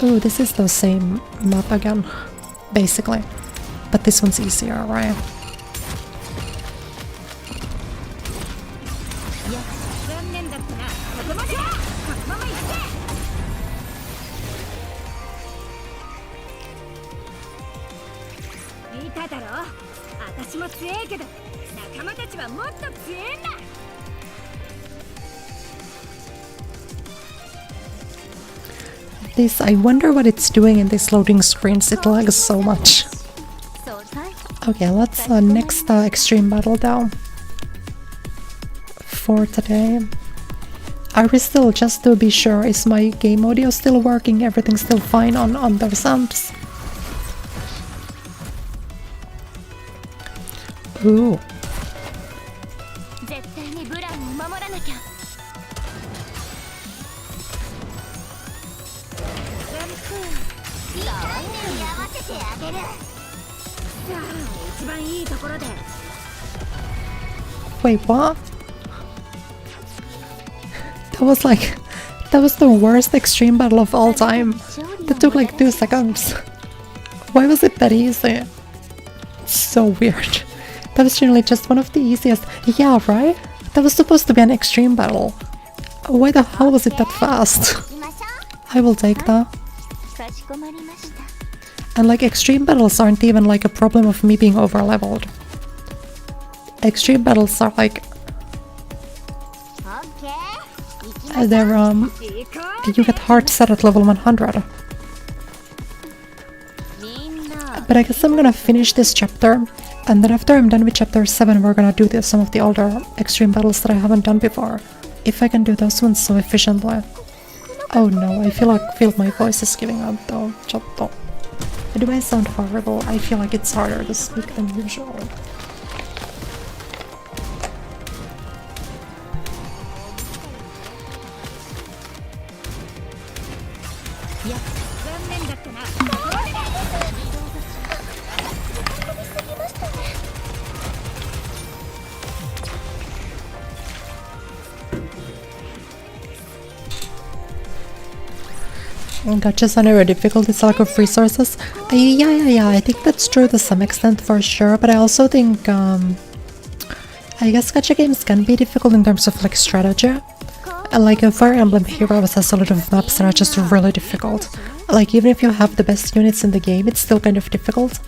Ooh, this is the same map again, basically. But this one's easier, right? This, I wonder what it's doing in these loading screens, it lags so much. Okay, let's next extreme battle down for today. Are we still, just to be sure, is my game audio still working? Everything's still fine on those amps? Ooh. Wait, what? That was the worst extreme battle of all time. That took like 2 seconds. Why was it that easy? So weird. That was generally just one of the easiest. Yeah, right? That was supposed to be an extreme battle. Why the hell was it that fast? I will take that. And like extreme battles aren't even like a problem of me being over leveled. Extreme battles are like they're you get hard set at level 100. But I guess I'm gonna finish this chapter, and then after I'm done with chapter 7 we're gonna do some of the older extreme battles that I haven't done before. If I can do those ones so efficiently. Oh no, I feel my voice is giving up though. Chatto. Do I sound horrible? I feel like it's harder to speak than usual. Gachas are never difficult, it's a lack of resources. Yeah, I think that's true to some extent for sure, but I also think, I guess gacha games can be difficult in terms of like strategy. Like Fire Emblem Heroes has a lot of maps that are just really difficult. Like even if you have the best units in the game, it's still kind of difficult.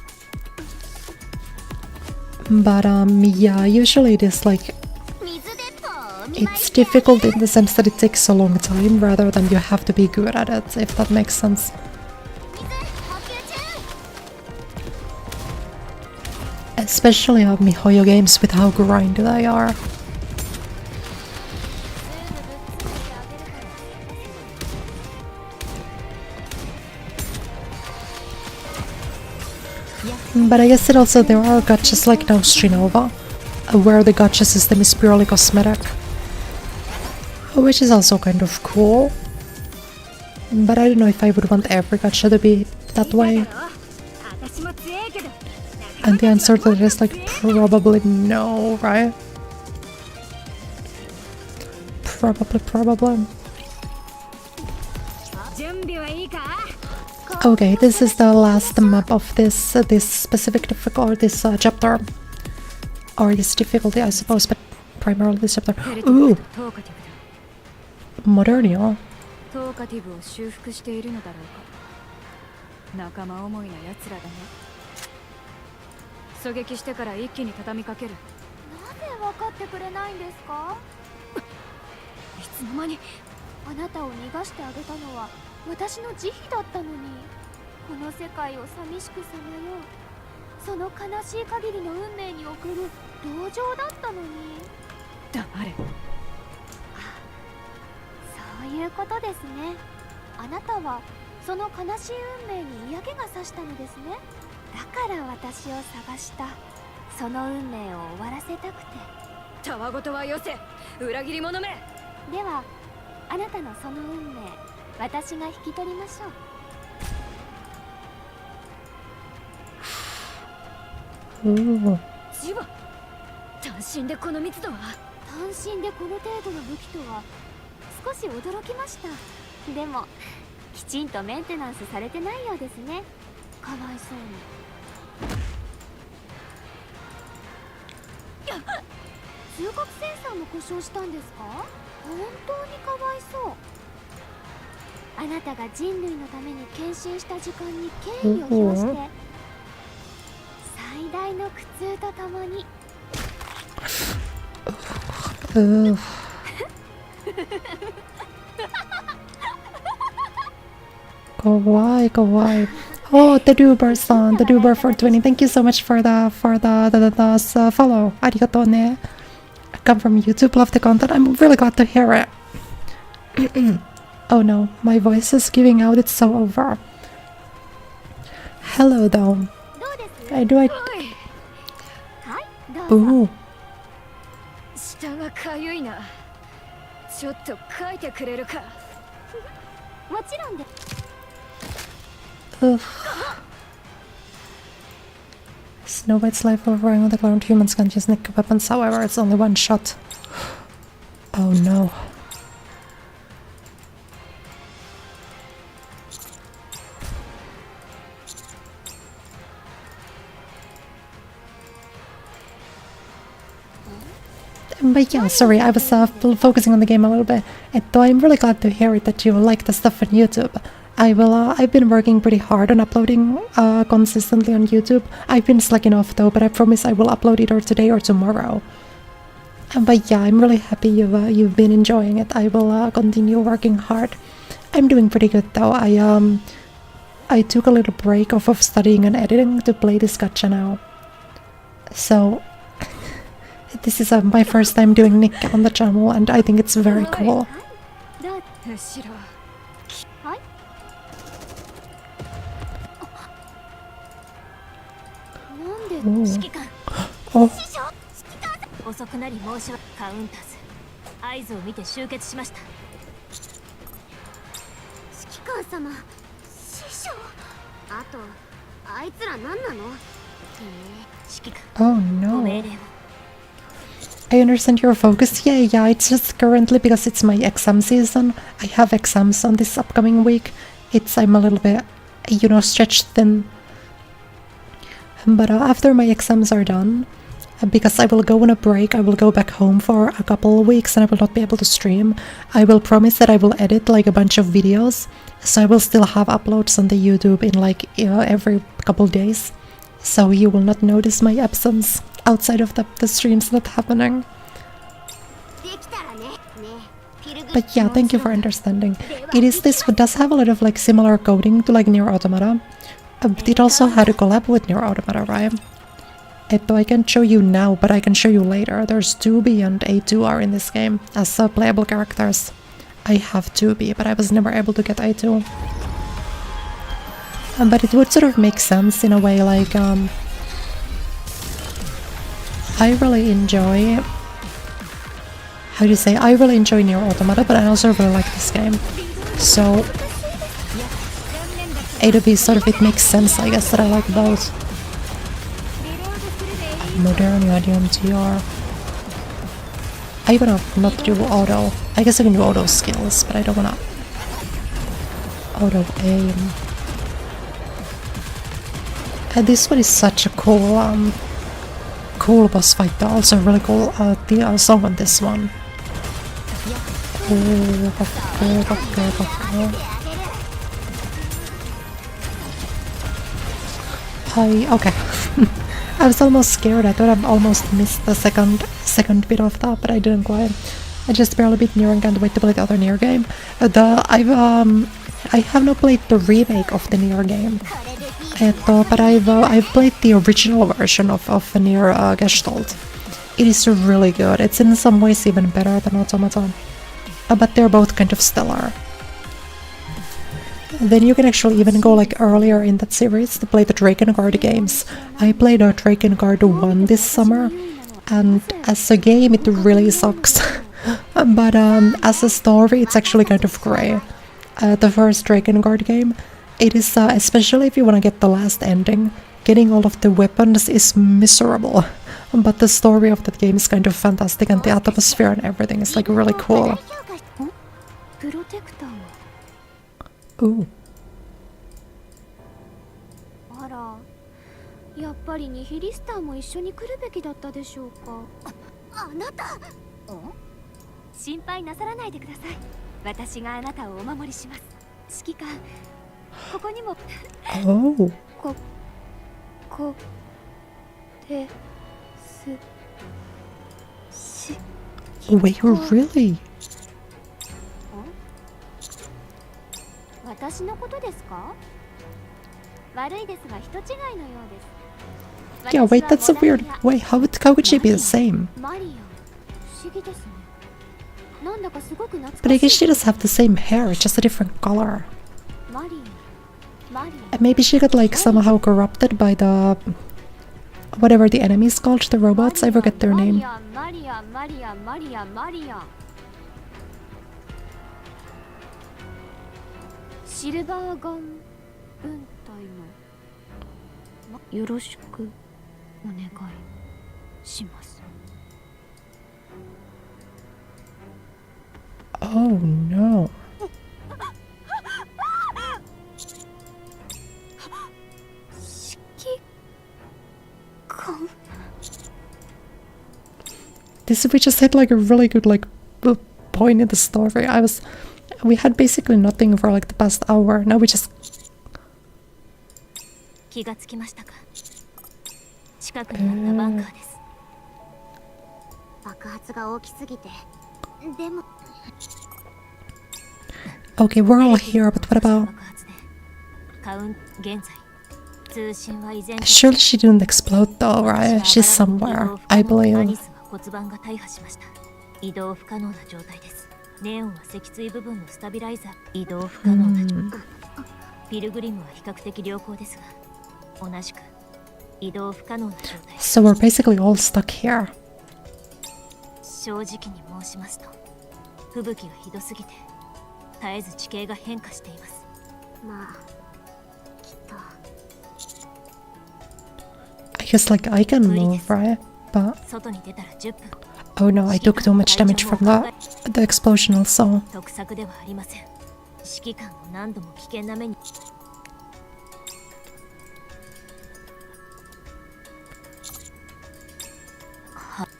But yeah, usually it is like, it's difficult in the sense that it takes a long time rather than you have to be good at it, if that makes sense. Especially MiHoYo games with how grindy they are. But I guess there are gachas like now Strinova, where the gacha system is purely cosmetic. Which is also kind of cool. But I don't know if I would want every gacha to be that way. And the answer to that is like probably no, right? Probably. Okay, this is the last map of this specific difficulty, this chapter. Or this difficulty, I suppose, but primarily this chapter. Ooh! Modern, yeah. トーカティブを修復しているのだろうか。仲間思いな奴らだね。狙撃してから一気に畳みかける。なぜ分かってくれないんですか？いつの間に。あなたを逃がしてあげたのは私の慈悲だったのに、この世界を寂しくさまよう、その悲しい限りの運命に送る同情だったのに。黙れ。そいうことですね。あなたはその悲しい運命に嫌気がさしたのですね。だから私を探した。その運命を終わらせたくて。たわごとはよせ、裏切り者め。ではあなたのその運命、私が引き取りましょう。Ooh. ジバ、単身でこの密度は。単身でこの程度の武器とは少し驚きました。でもきちんとメンテナンスされてないようですね。かわいそうに。通告センサーも故障したんですか？本当にかわいそう。あなたが人類のために献身した時間に敬意を表して、最大の苦痛とともに。Kawaii, kawaii. Oh, the Duber-san, the Duber for 20. Thank you so much for the follow. Arigato ne. I come from YouTube, love the content. I'm really glad to hear it. Oh no, my voice is giving out. It's so over. Hello, though. Do I? はいどうぞ。 Ooh. 下がかゆいな。ちょっと書いてくれるか。もちろんで。 Ugh. Snow White's life overrunning on the ground. Humans can't use NIKKE weapons, however, it's only one shot. Oh no. But yeah, sorry, I was focusing on the game a little bit. I'm really glad to hear it that you like the stuff on YouTube. I've been working pretty hard on uploading consistently on YouTube. I've been slacking off though, but I promise I will upload either today or tomorrow. But yeah, I'm really happy you've been enjoying it. I will continue working hard. I'm doing pretty good though. I took a little break off of studying and editing to play this gacha now. So this is my first time doing NIKKE on the channel, and I think it's very cool. どう後ろ。はい。なんで Ooh. 指揮官 Oh, 遅くなり申し訳。カウンターズ合図を見て集結しました。指揮官様、師匠。あとあいつら何なの？指揮官 oh ご no. 命令を。 I understand your focus. Yeah, it's just currently because it's my exam season. I have exams on this upcoming week. I'm a little bit, stretched thin. But after my exams are done, because I will go on a break, I will go back home for a couple of weeks and I will not be able to stream. I will promise that I will edit like a bunch of videos, so I will still have uploads on the YouTube in like every couple of days. So you will not notice my absence outside of the streams that happening. But yeah, thank you for understanding. This does have a lot of like similar coding to like Nier Automata. But it also had a collab with Nier Automata, right? I can show you now, but I can show you later. There's 2B and A2 are in this game as playable characters. I have 2B, but I was never able to get A2. But it would sort of make sense in a way, like I really enjoy, how do you say, I really enjoy Nier Automata, but I also really like this game. So A to B sort of, it makes sense, I guess, that I like both. Modern Medium TR. I wanna not do auto. I guess I can do auto skills, but I don't wanna auto aim. This one is such a cool cool boss fight though, also really cool the song on this one. Okay. I was almost scared. I thought I almost missed the second bit of that, but I didn't quite. I just barely beat Nier and can't wait to play the other Nier game. I have not played the remake of the Nier game. But I've played the original version of Nier Gestalt. It is really good. It's in some ways even better than Automata. but they're both kind of stellar. Then you can actually even go like earlier in that series to play the Drakengard games. I played a Drakengard 1 this summer, and as a game it really sucks. But as a story it's actually kind of grey. The first Drakengard game, it is, especially if you want to get the last ending, getting all of the weapons is miserable. But the story of that game is kind of fantastic, and the atmosphere and everything is like really cool. Ooh. あら、やっぱりニヒリスターも一緒に来るべきだったでしょうか。あなた、心配なさらないでください。私があなたをお守りします。指揮官、ここにも。Oh. Wait, really? 私のことですか？悪いですが人違いのようです。 Yeah, wait, that's a weird... Wait, how could she be the same? マリア、不思議ですね。なんだかすごく懐かしい。 But I guess she does have the same hair, just a different color. マリア、マリア。 And maybe she got like somehow corrupted by the... whatever the enemies called, the robots, I forget their name. マリア、マリア、マリア、マリア。シルバーガン分隊のよろしくお願いします。 Oh no. This we just hit like a really good like point in the story. We had basically nothing for like the past hour. Now we just... 気がつきましたか？近くにあったバンカーです。爆発が大きすぎて、でも Okay, we're all here, but what about... Surely she didn't explode though, right? She's somewhere, I believe. 移動不可能な状態です。ネオンは脊椎部分のスタビライザー。移動不可能な状態。ピルグリムは比較的良好ですが、同じく移動不可能な状態。 So we're basically all stuck here. 正直に申しますと、吹雪がひどすぎて絶えず地形が変化しています。まあ、きっと。I guess like I can move, right? But... 外に出たら10分。 Oh no, I took too much damage from the explosion also. 得策ではありません。指揮官を何度も危険な目に。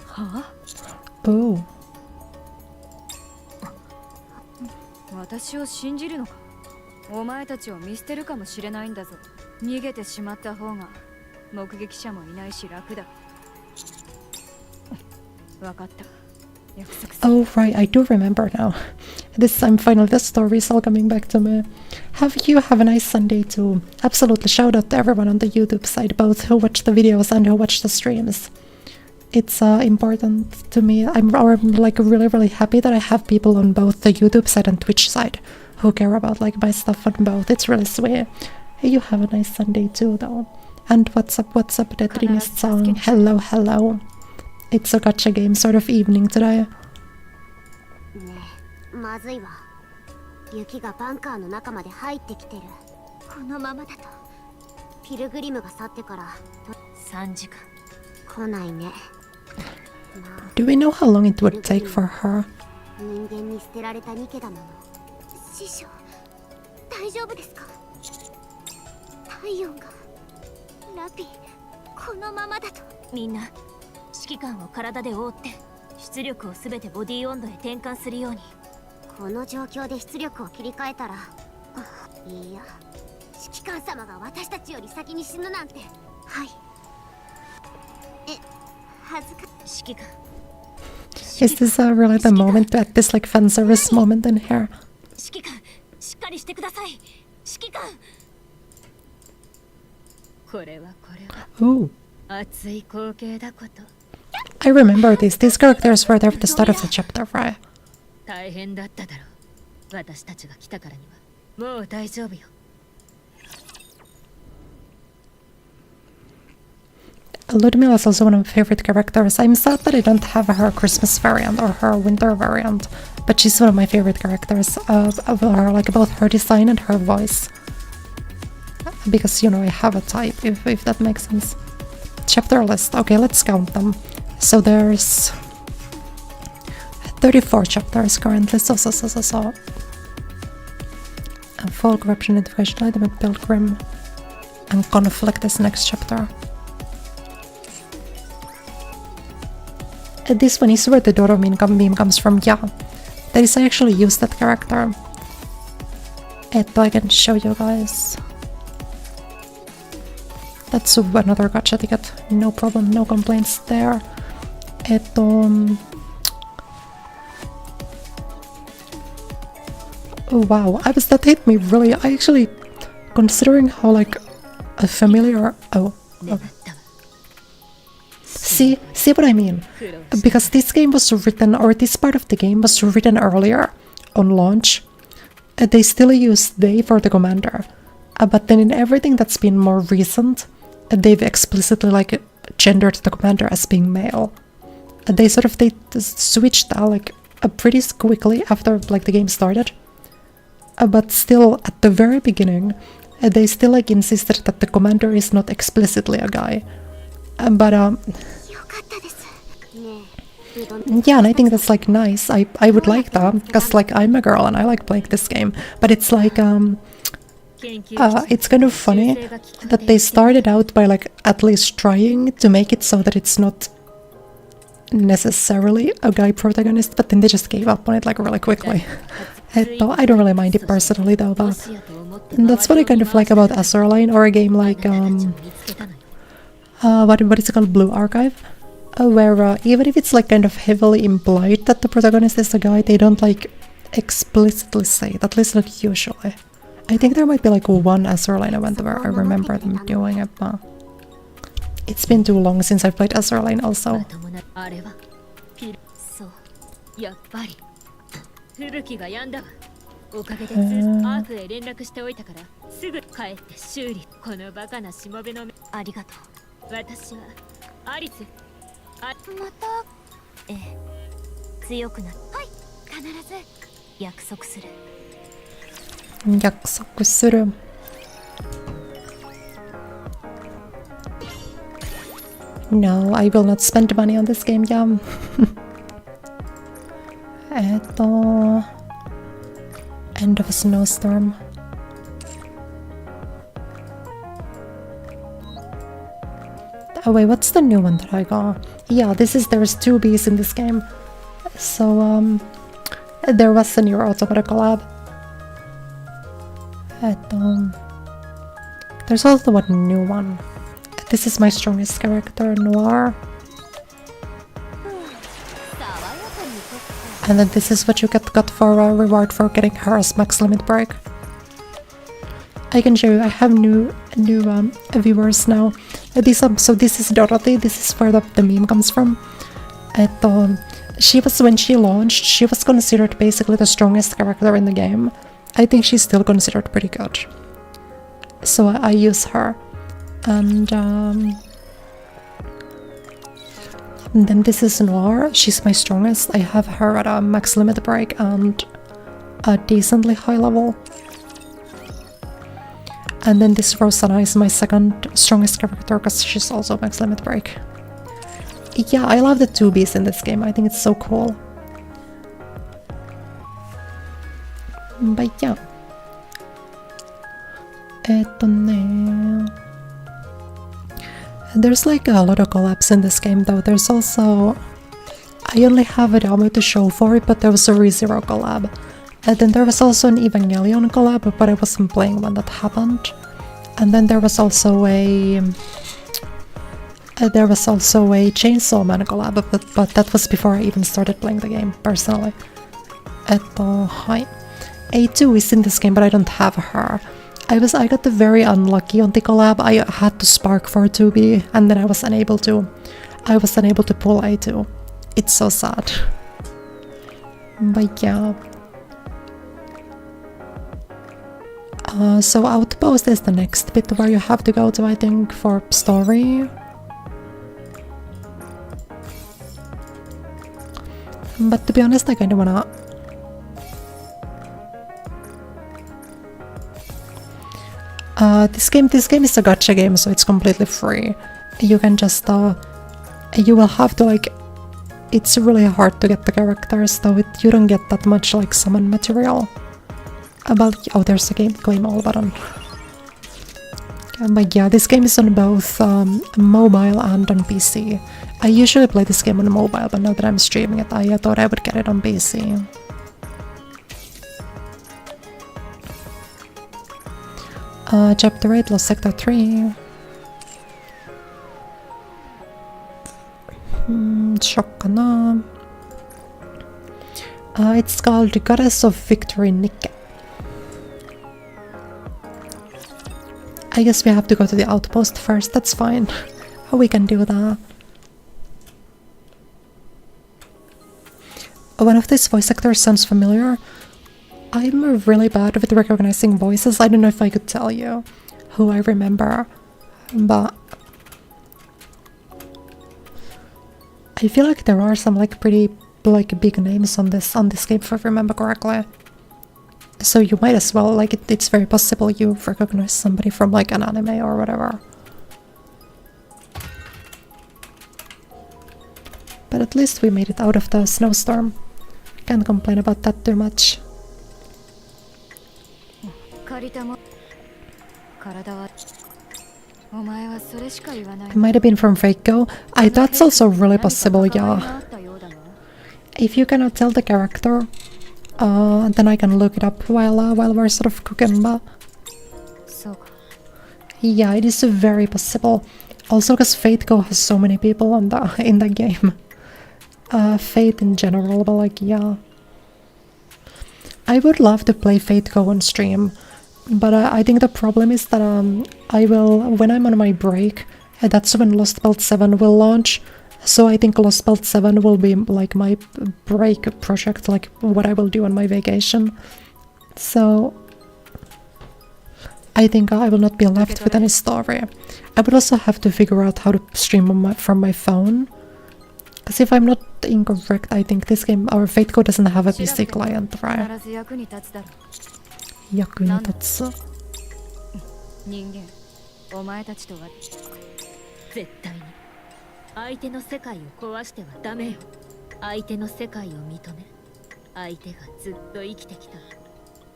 は？ Oh. 私を信じるのか？お前たちを見捨てるかもしれないんだぞ。逃げてしまった方が目撃者もいないし楽だ。わかった。約束する。 Oh right, I do remember now. This time finally the story is all coming back to me. Have a nice Sunday too. Absolutely shout out to everyone on the YouTube side, both who watch the videos and who watch the streams. It's important to me. I'm like really happy that I have people on both the YouTube side and Twitch side who care about like my stuff on both. It's really sweet. Hey, you have a nice Sunday too though. And what's up, the dreamiest song? Hello. It's a gacha game sort of evening today. まずいわ。雪がバンカーの中まで入ってきてる。このままだとピルグリムが去ってから3時間来ないね。 Do we know how long it would take for her? 人間に捨てられたニケだもの。師匠、大丈夫ですか？体温がラピ、このままだと。みんな指揮官を体で覆って出力をすべてボディ温度へ転換するように。この状況で出力を切り替えたら、いや、指揮官様が私たちより先に死ぬなんて。はい。恥ずかしい。指揮官。 Is this really the moment to add this like fan service moment in here? 指揮官、しっかりしてください。指揮官。これは Ooh. 熱い光景だこと。 I remember these characters were there at the start of the chapter, right? 大変だっただろう。私たちが来たからにはもう大丈夫よ。Ludmilla is also one of my favorite characters. I'm sad that I don't have her Christmas variant or her winter variant, but she's one of my favorite characters of her, like both her design and her voice. Because, you know, I have a type, if that makes sense. Chapter list. Okay, let's count them. So there's 34 chapters currently, so. And Fall, Corruption, Identification, Item, Pilgrim, and Conflict is next chapter. This one is where the Doro meme comes from, yeah. That is, I actually used that character. I can show you guys. That's another gacha ticket, no problem, no complaints there. Wow, that hit me really. I actually, considering how like a familiar. Oh. See what I mean? Because this game was written, or this part of the game was written earlier on launch. They still use they for the commander, but then in everything that's been more recent, they've explicitly like gendered the commander as being male. They switched that like pretty quickly after like the game started. But still, at the very beginning, they still like insisted that the commander is not explicitly a guy. But yeah, and I think that's like nice. I would like that because like I'm a girl and I like playing this game. But it's like it's kind of funny that they started out by like at least trying to make it so that it's not necessarily a guy protagonist, but then they just gave up on it like really quickly. I don't really mind it personally though, but that's what I kind of like about Azurline or a game like what is it called, Blue Archive, where even if it's like kind of heavily implied that the protagonist is a guy, they don't like explicitly say it, at least like usually. I think there might be like one Azurline event where I remember them doing it, but it's been too long since I've played Azurline also. 吹雪が止んだわ。おかげでアークへ連絡しておいたからすぐ帰って修理。このバカなしもべの目ありがとう。私はアリス。また強くなる。はい、必ず約束する。約束する。No, I will not spend money on this game, yeah. End of a snowstorm. Oh wait, what's the new one that I got? Yeah, there's 2 Bs in this game. So, there was a Nier Automata collab. There's also one new one. This is my strongest character, Noir. And then this is what you got for a reward for getting her as max limit break. I can show you, I have new viewers now. So this is Dorothy, this is where the meme comes from. When she launched, she was considered basically the strongest character in the game. I think she's still considered pretty good. So I use her. And then this is Noir, she's my strongest. I have her at a max limit break and a decently high level. And then this Rosanna is my second strongest character because she's also max limit break. Yeah, I love the 2 Bs in this game, I think it's so cool. But yeah. There's like a lot of collabs in this game though. There's also... I only have a demo to show for it, but there was a ReZero collab. And then there was also an Evangelion collab, but I wasn't playing when that happened. And then there was also a... Chainsaw Man collab, but that was before I even started playing the game, personally. Hi. A2 is in this game, but I don't have her. I got very unlucky on the collab. I had to spark for 2B and then I was unable to pull A2. It's so sad. But yeah. So Outpost is the next bit where you have to go to, I think, for story. But to be honest, I kinda wanna... This game is a gacha game, so it's completely free. You can just... you will have to, like... It's really hard to get the characters, though you don't get that much, like, summon material. Oh, there's a game all button. But yeah, this game is on both mobile and on PC. I usually play this game on mobile, but now that I'm streaming it, I thought I would get it on PC. Chapter 8, Lost Sector 3. Shokkana. It's called the Goddess of Victory NIKKE. I guess we have to go to the outpost first, that's fine. We can do that. One of these voice actors sounds familiar. I'm really bad with recognizing voices. I don't know if I could tell you who I remember, but I feel like there are some like pretty like big names on this game if I remember correctly. So you might as well, like it's very possible you recognize somebody from like an anime or whatever. But at least we made it out of the snowstorm. Can't complain about that too much. It might have been from Reiko. That's also really possible, yeah. If you cannot tell the character, then I can look it up while we're sort of cooking, but... Yeah, it is very possible. Also because Fateco has so many people in the game. Fate in general, but like, yeah. I would love to play Fateco on stream, but I think the problem is that I will, when I'm on my break, that's when Lost Belt 7 will launch. So I think Lost Belt 7 will be like my break project, like what I will do on my vacation. So I think I will not be left with any story. I would also have to figure out how to stream from my phone. Because if I'm not incorrect, I think this game, our Fateco doesn't have a PC client, right? Yakunitatsu. 相手の世界を壊してはダメよ。相手の世界を認め、相手がずっと生きてきた。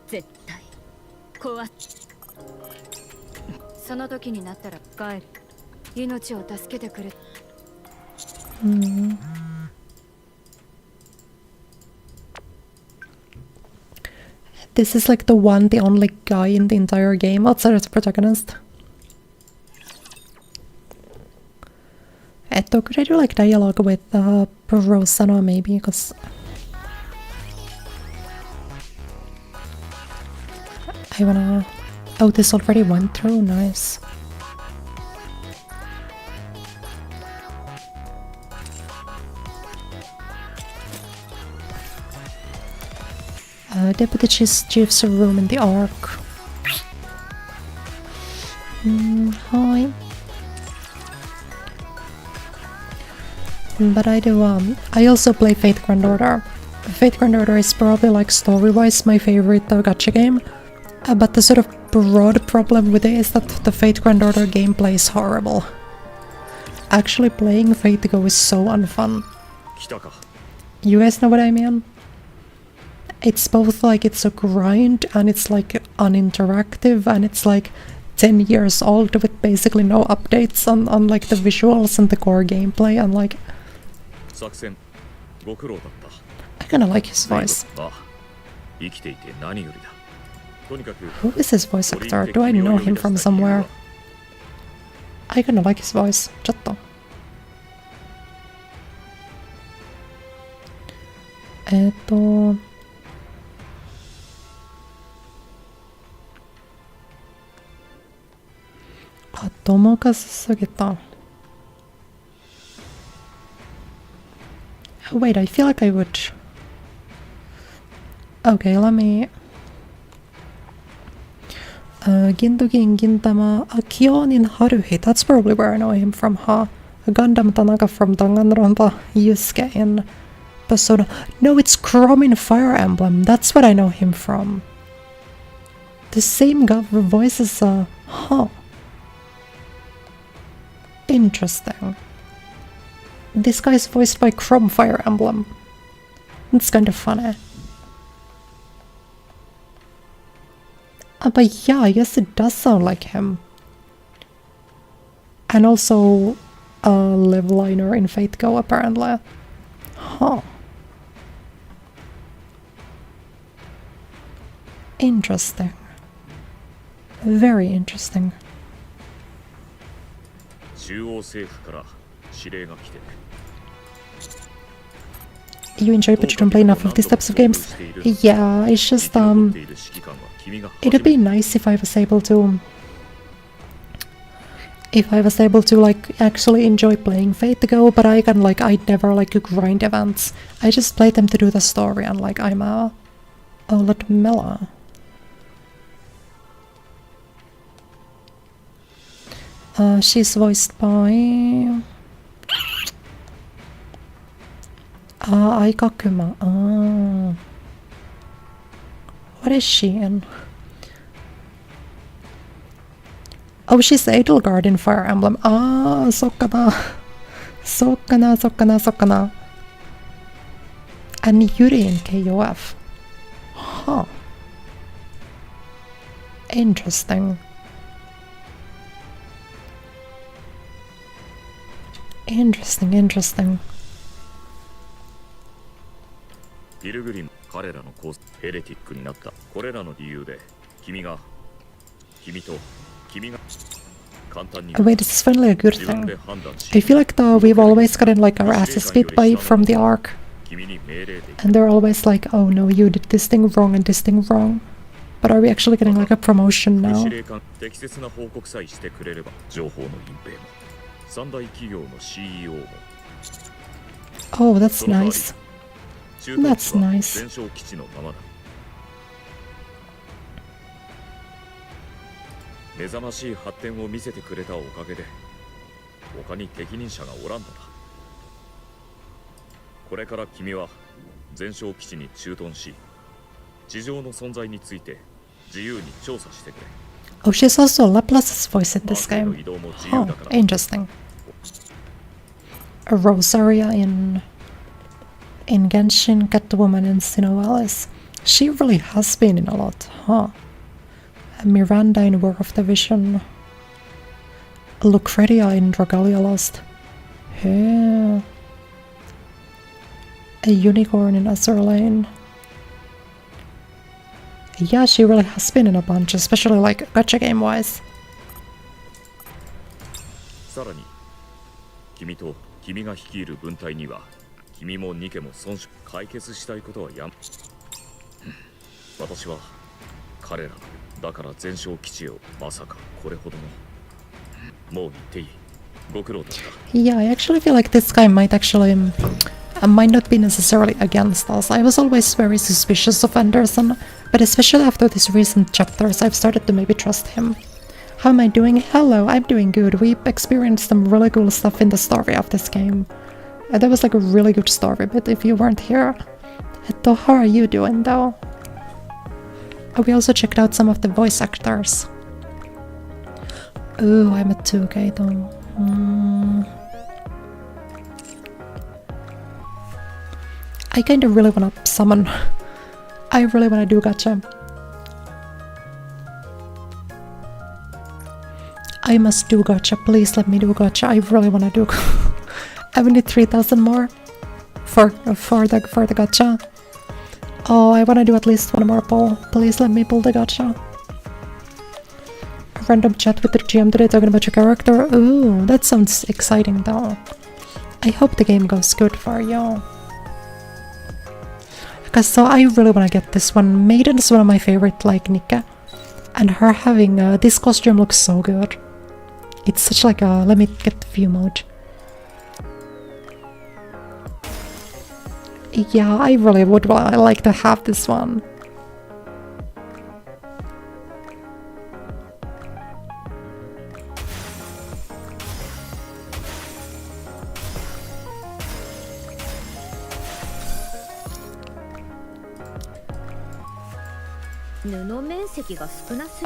絶対壊す。その時になったら帰る。命を助けてくれ。This is like the only guy in the entire game outside of the protagonist. Could I do like dialogue with Rosana maybe? Because I wanna... Oh, this already went through? Nice. Deputy Chief's room in the Ark. Hi. But I also play Fate Grand Order. Fate Grand Order is probably like story-wise my favorite gacha game. But the sort of broad problem with it is that the Fate Grand Order gameplay is horrible. Actually playing Fate Go is so unfun. You guys know what I mean? It's both like it's a grind and it's like uninteractive and it's like 10 years old with basically no updates on like the visuals and the core gameplay and like... I kinda like his voice. Who is his voice actor? Do I know him from somewhere? I kinda like his voice. Chatto. Wait, I feel like I would... Okay, let me... Gintokin Gintama, Kyonin Haruhi, that's probably where I know him from, huh? Gundam Tanaka from Danganronpa, Yusuke in Persona. No, it's Chrom in Fire Emblem, that's what I know him from. The same guy voices, huh. Interesting. This guy's voiced by Chrom Fire Emblem. It's kind of funny. But yeah, I guess it does sound like him. And also a live liner in Fate Go apparently. Huh. Interesting. Very interesting. You enjoy but you don't play enough of these types of games? Yeah, it's just it would be nice if I was able to like actually enjoy playing Fate to Go, but I never like grind events. I just play them to do the story and like I'm a old mellow. She's voiced by RIkokenz. What is she in? Oh, she's Edelgard in Fire Emblem. Sokkana. Sokkana. And Yuri in KOF. Huh. Interesting. Interesting. ピルグリム彼らのコースヘレティックになったこれらの理由で君と君が Wait, this is finally a good thing. I feel like we've always gotten like our asses beat by from the arc. And they're always like, oh no, you did this thing wrong and this thing wrong. But are we actually getting like a promotion now? Oh, that's nice. That's nice. Oh, she's also Laplace's voice in this game. Oh, interesting. A Rosaria in Genshin, Catwoman in Sinovalis. She really has been in a lot, huh? Miranda in War of the Vision. Lucretia in Dragalia Lost. Yeah. A Unicorn in Azur Lane. Yeah, she really has been in a bunch, especially like gacha game wise. さらに君と君が率いる分隊には君もニケも損失解決したいことはやん私は彼らだから全焼基地をまさかこれほどのもう言っていいご苦労だった Yeah, I actually feel like this guy might actually might not be necessarily against us. I was always very suspicious of Anderson, but especially after these recent chapters I've started to maybe trust him. How am I doing? Hello, I'm doing good. We experienced some really cool stuff in the story of this game. That was like a really good story, but if you weren't here... So how are you doing though? We also checked out some of the voice actors. Ooh, I'm at 2K though. I kinda really wanna summon. I really wanna do gacha. I must do gacha, please let me do gacha. I really wanna do. I will need 3,000 more for the gacha. Oh, I wanna do at least one more pull. Please let me pull the gacha. A random chat with the GM today talking about your character. Ooh, that sounds exciting though. I hope the game goes good for you. Because so I really wanna get this one. Maiden is one of my favorite, like NIKKE. And her having this costume looks so good. It's such like a... Let me get the view mode. Yeah, I really would like to have this one.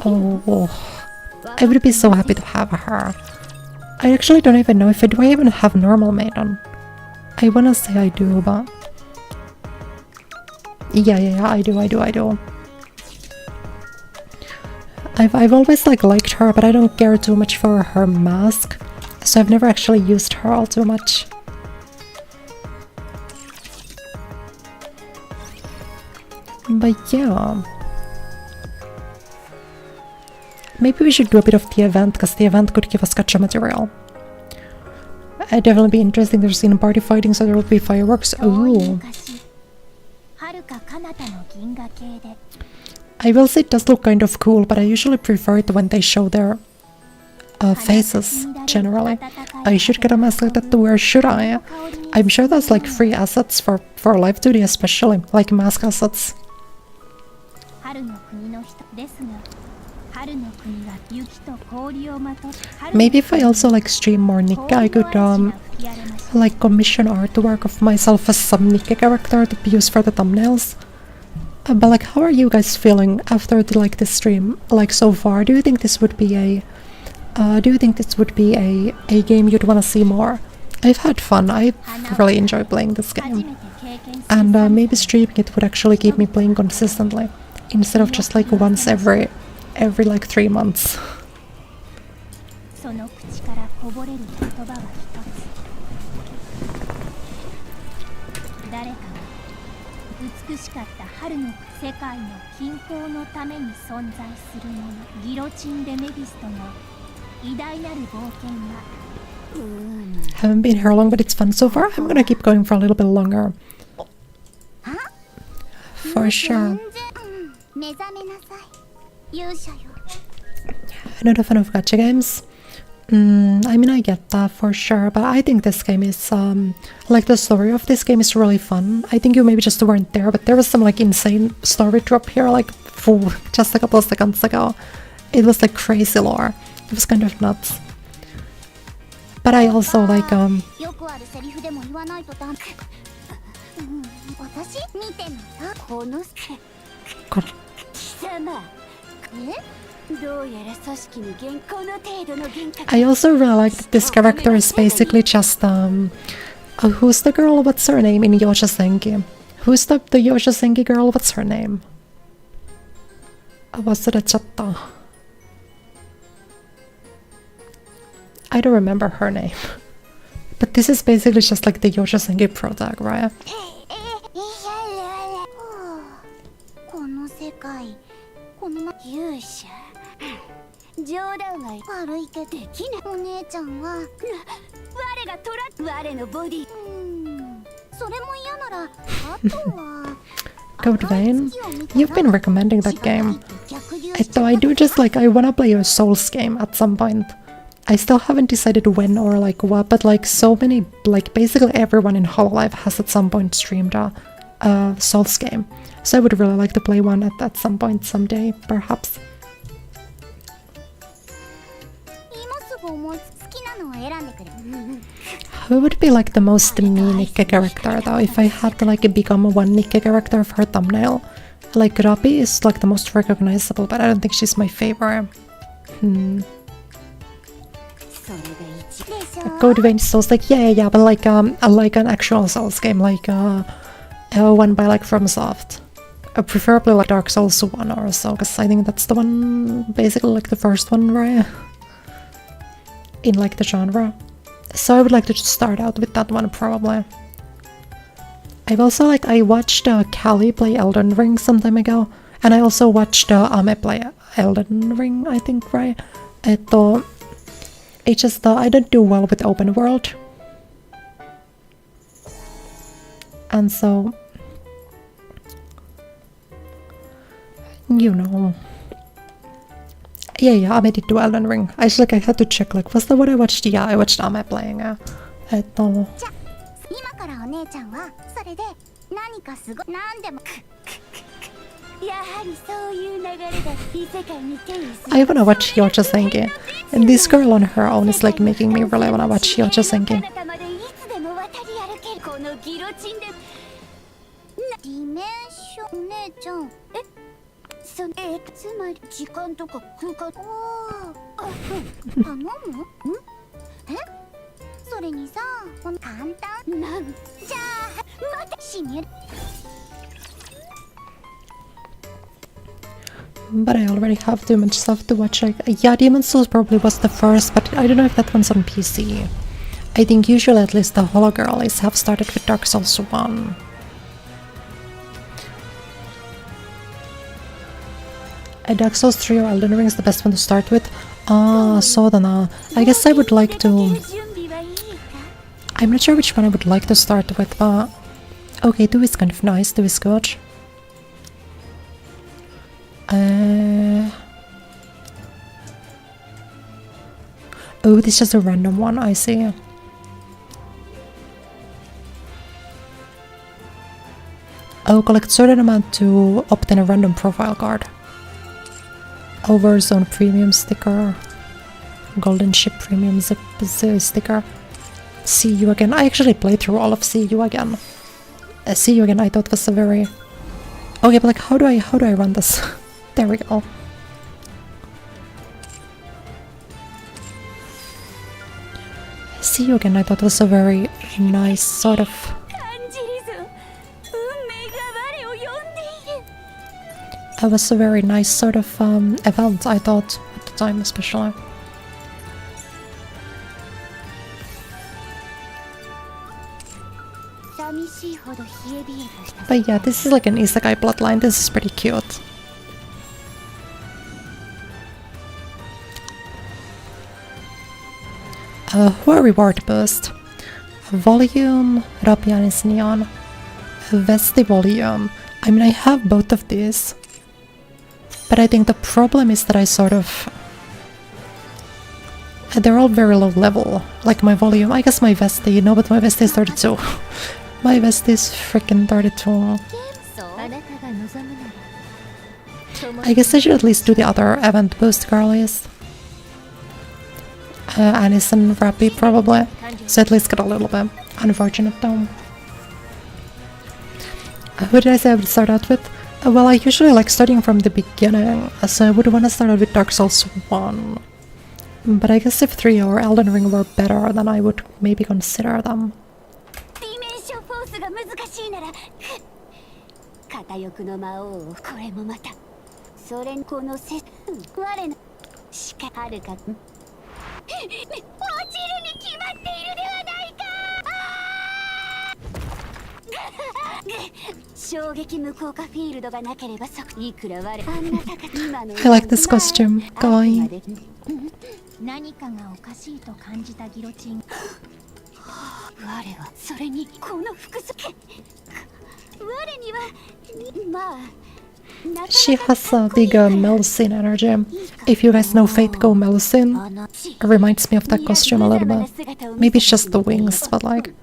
Oh, I would be so happy to have her. I actually don't even know if do I even have normal maiden. I wanna say I do, but yeah, I do. I've always like liked her, but I don't care too much for her mask, so I've never actually used her all too much. But yeah, maybe we should do a bit of the event, because the event could give us gacha material. It'd definitely be interesting. There's scene party fighting, so there will be fireworks. Ooh. I will say it does look kind of cool, but I usually prefer it when they show their faces, generally. I should get a mask like that too, or should I? I'm sure there's like free assets for live 2D especially, like mask assets. Maybe if I also like stream more NIKKE, I could like commission artwork of myself as some NIKKE character to be used for the thumbnails. But like, how are you guys feeling after this stream? Like so far, do you think this would be a game you'd want to see more? I've had fun. I really enjoy playing this game, and maybe streaming it would actually keep me playing consistently instead of just like once every like 3 months. Haven't been here long, but it's fun so far. I'm gonna keep going for a little bit longer. For sure. Not a fan of gacha games. I mean, I get that for sure, but I think this game is, like the story of this game is really fun. I think you maybe just weren't there, but there was some like insane story drop here, like just a couple of seconds ago. It was like crazy lore. It was kind of nuts. But I also like, I also really like that this character is basically just, who's the girl? What's her name in Yosha Senki? Who's the Yosha Senki girl? What's her name? I don't remember her name. But this is basically just like the Yosha Senki protag, right? Code Vein? You've been recommending that game. Though I do just like, I wanna play a Souls game at some point. I still haven't decided when or like what, but like so many, like basically everyone in Hololive has at some point streamed a Souls game. So I would really like to play one at some point someday, perhaps. Who would be like the most me NIKKE character though, if I had to like become one NIKKE character for a thumbnail? Like Rabi is like the most recognizable, but I don't think she's my favorite. Code Vein Souls, like yeah, but like an actual Souls game, like one by like FromSoft. Preferably like Dark Souls 1 or so, because I think that's the one, basically like the first one, right? In like the genre. So I would like to just start out with that one probably. I've also like, I watched Callie play Elden Ring some time ago, and I also watched Ame play Elden Ring, I think, right? It's just I don't do well with open world. And so, you know. Yeah, Ame did do Elden Ring. I had to check, like, was that what I watched? Yeah, I watched Ame playing I wanna watch Yosha Senki, and this girl on her own is like making me really wanna watch Yosha Senki. つまり時間とか空間頼む？それにさ、簡単なんじゃあ待てしみる。 But I already have too much stuff to watch. Like, yeah, Demon's Souls probably was the first, but I don't know if that one's on PC. I think usually at least the Holo Girlies have started with Dark Souls 1. Dark Souls 3 or Elden Ring is the best one to start with. So then, I guess I would like to... I'm not sure which one I would like to start with, but... Okay, 2 is kind of nice, 2 is good. Oh, this is just a random one, I see. Oh, collect certain amount to obtain a random profile card. Overzone premium sticker. Golden ship premium zip sticker. See you again. I actually played through all of See You Again. See You Again I thought was a very... Okay, but like how do I run this? There we go. See You Again I thought was a very nice sort of... It was a very nice sort of event, I thought, at the time especially. But yeah, this is like an isekai plotline, this is pretty cute. Who are reward boost? Volume, Rapianis Neon, Vesti Volume. I mean, I have both of these. But I think the problem is that I sort of... They're all very low level. Like my volume, I guess my Vesti, no, but my Vesti is 32. My Vesti is freaking 32. I guess I should at least do the other event boost girlies. Anis and Rappy probably. So at least get a little bit. Unfortunate though. Who did I say I would start out with? Well, I usually like starting from the beginning, so I would want to start out with Dark Souls 1. But I guess if 3 or Elden Ring were better, then I would maybe consider them. I like this costume. Kawaii. She has a big Melusine energy. If you guys know Fate Go Melusine, it reminds me of that costume a little bit. Maybe it's just the wings, but like...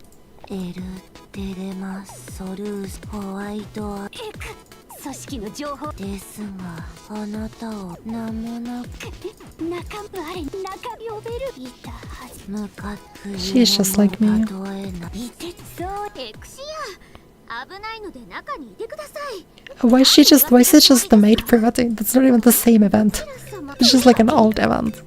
She's just like me. Why is it just the maid privating? That's not even the same event. It's just like an old event.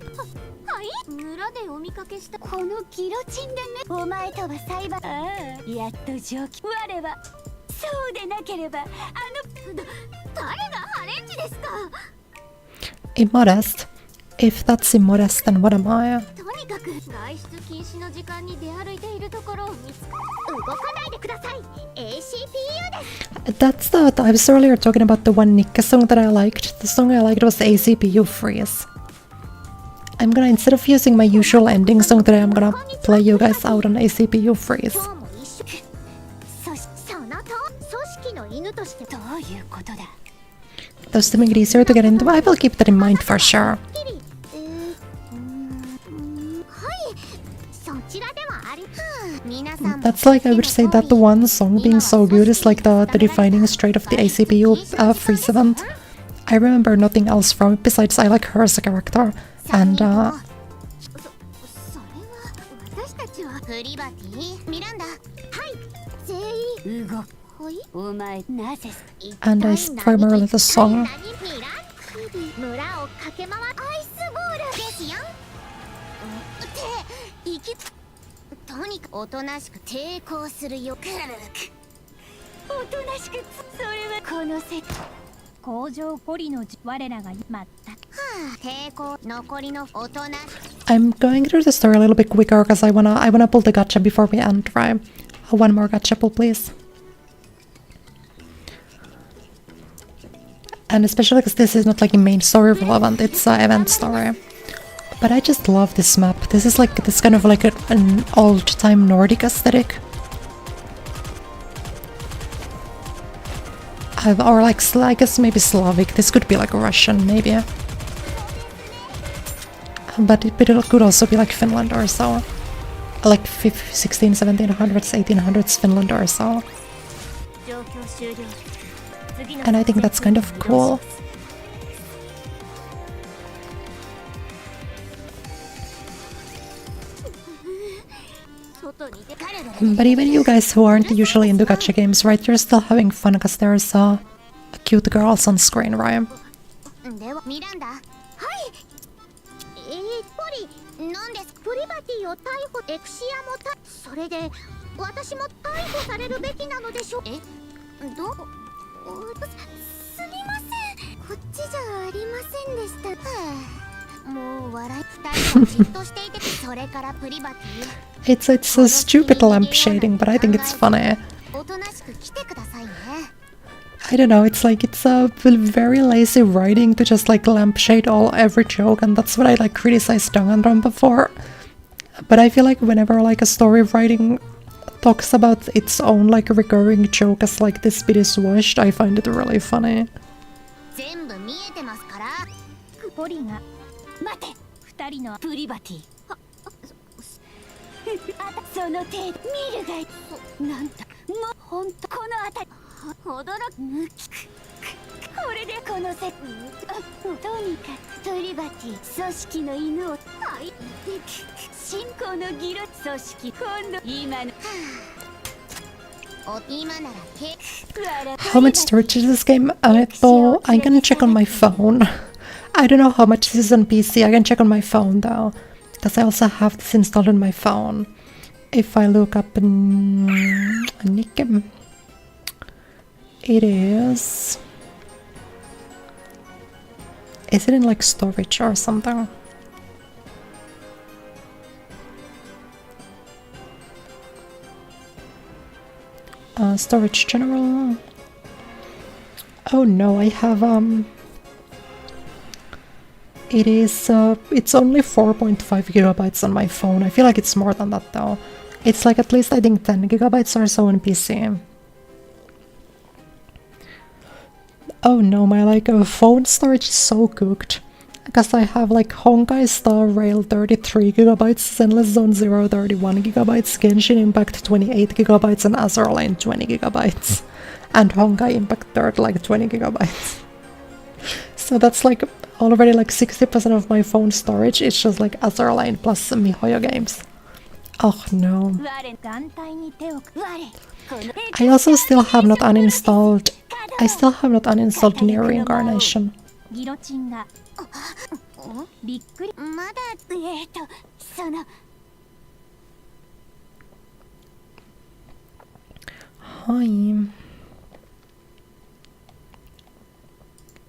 Immodest? If that's immodest, then what am I? That's the... I was earlier talking about the one NIKKE song that I liked. The song I liked was the ACPU Freeze. I'm gonna, instead of using my usual ending song today, I'm gonna play you guys out on ACPU Freeze. Those to make it easier to get into, I will keep that in mind for sure. That's like, I would say that the one song being so good is like the defining trait of the ACPU Freeze event. I remember nothing else from it besides I like her as a character, and お前なぜ And I primarily the song. 村を駆け回るアイスボールですよ。って行きとにかくおとなしく抵抗するよ。おとなしくそれはこの世工場ポリの我らがまった抵抗残りのおとな I'm going through the story a little bit quicker because I wanna pull the gacha before we end, right? One more gacha pull, please. And especially because this is not like a main story relevant, it's an event story. But I just love this map. This is like this kind of like an old-time Nordic aesthetic. Or like, I guess maybe Slavic. This could be like Russian, maybe. But it could also be like Finland or so. Like 16, 1700s, 1800s Finland or so. And I think that's kind of cool. But even you guys who aren't usually into gacha games, right, you're still having fun because there's cute girls on screen, right? ミランダ。はい。ポリ、なんです。プリバティを逮捕、エクシアもそれで私も逮捕されるべきなのでしょう。すみません。こっちじゃありませんでした。もう笑い二人もじっとしていて、それからプリバティ。It's a stupid lamp shading, but I think it's funny. おとなしく来てくださいね。I don't know, it's like it's a very lazy writing to just like lampshade every joke, and that's what I like criticized Danganronpa before. But I feel like whenever like a story writing talks about its own like recurring joke as like this bit is washed, I find it really funny. 全部見えてますから。ポリが待て、二人のプリバティ。その手見るがいなんだもうほんとこの辺り驚くむきくこれでこの世とにかくプリバティ組織の犬をはい信仰のギロ組織今度今の今ならけ How much storage is this game? Though I'm gonna check on my phone. I don't know how much this is on PC. I can check on my phone though, because I also have this installed on my phone. If I look up NIKKE, it is... Is it in like storage or something? Storage general. Oh no, I have it is it's only 4.5 gigabytes on my phone. I feel like it's more than that though. It's like at least I think 10 gigabytes or so on PC. Oh no, my like phone storage is so cooked. Because I have like Honkai Star Rail 33 gigabytes, Zenless Zone Zero 31 gigabytes, Genshin Impact 28 gigabytes, and Azur Lane 20 gigabytes. And Honkai Impact Third like 20 gigabytes. So that's like already like 60% of my phone storage. It's just like Azur Lane plus MiHoYo games. Oh no. I also still have not uninstalled. I still have not uninstalled Near Reincarnation. びっくりまだそのはい。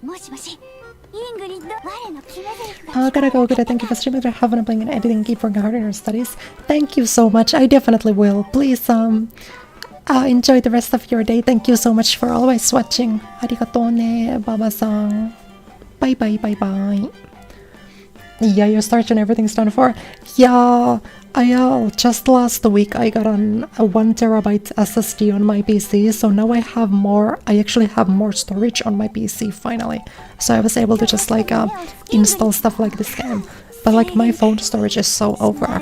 もしもしイングリッド我の決め台詞 Gotta go, gotta thank you for streaming. Having a playing and editing. Keep working hard on your studies. Thank you so much. I definitely will. Please enjoy the rest of your day. Thank you so much for always watching. Arigatou ne, Baba-san. Bye bye bye bye. Yeah, your storage and everything's done for. Yeah, I just last week I got on a 1 terabyte SSD on my PC, so now I have more. I actually have more storage on my PC finally. So I was able to just like install stuff like this game. But like my phone storage is so over.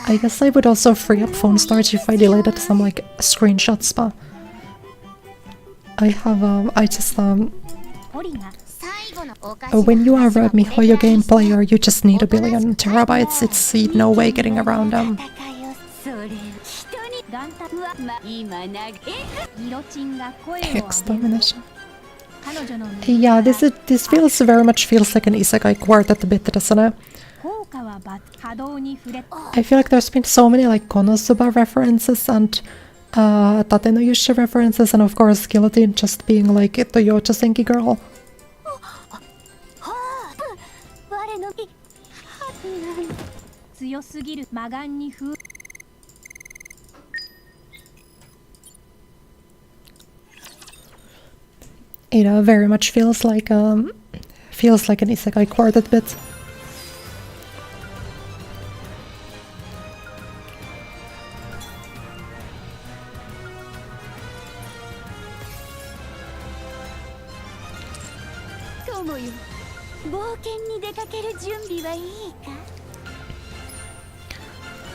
I guess I would also free up phone storage if I deleted some like screenshots, but I have I just when you are a MiHoYo game player, you just need a billion terabytes. It's no way getting around them. 元旦は今投げギロチンが声を上げる Extermination. 彼女の Yeah, this feels very much feels like an isekai quartet bit, doesn't it? 効果は波動に触れ I feel like there's been so many like Konosuba references and Tate no Yusha references, and of course Guillotine just being like the Yocha Senki girl. 我の強すぎる魔眼に風 You know, very much feels like an isekai quartet bit.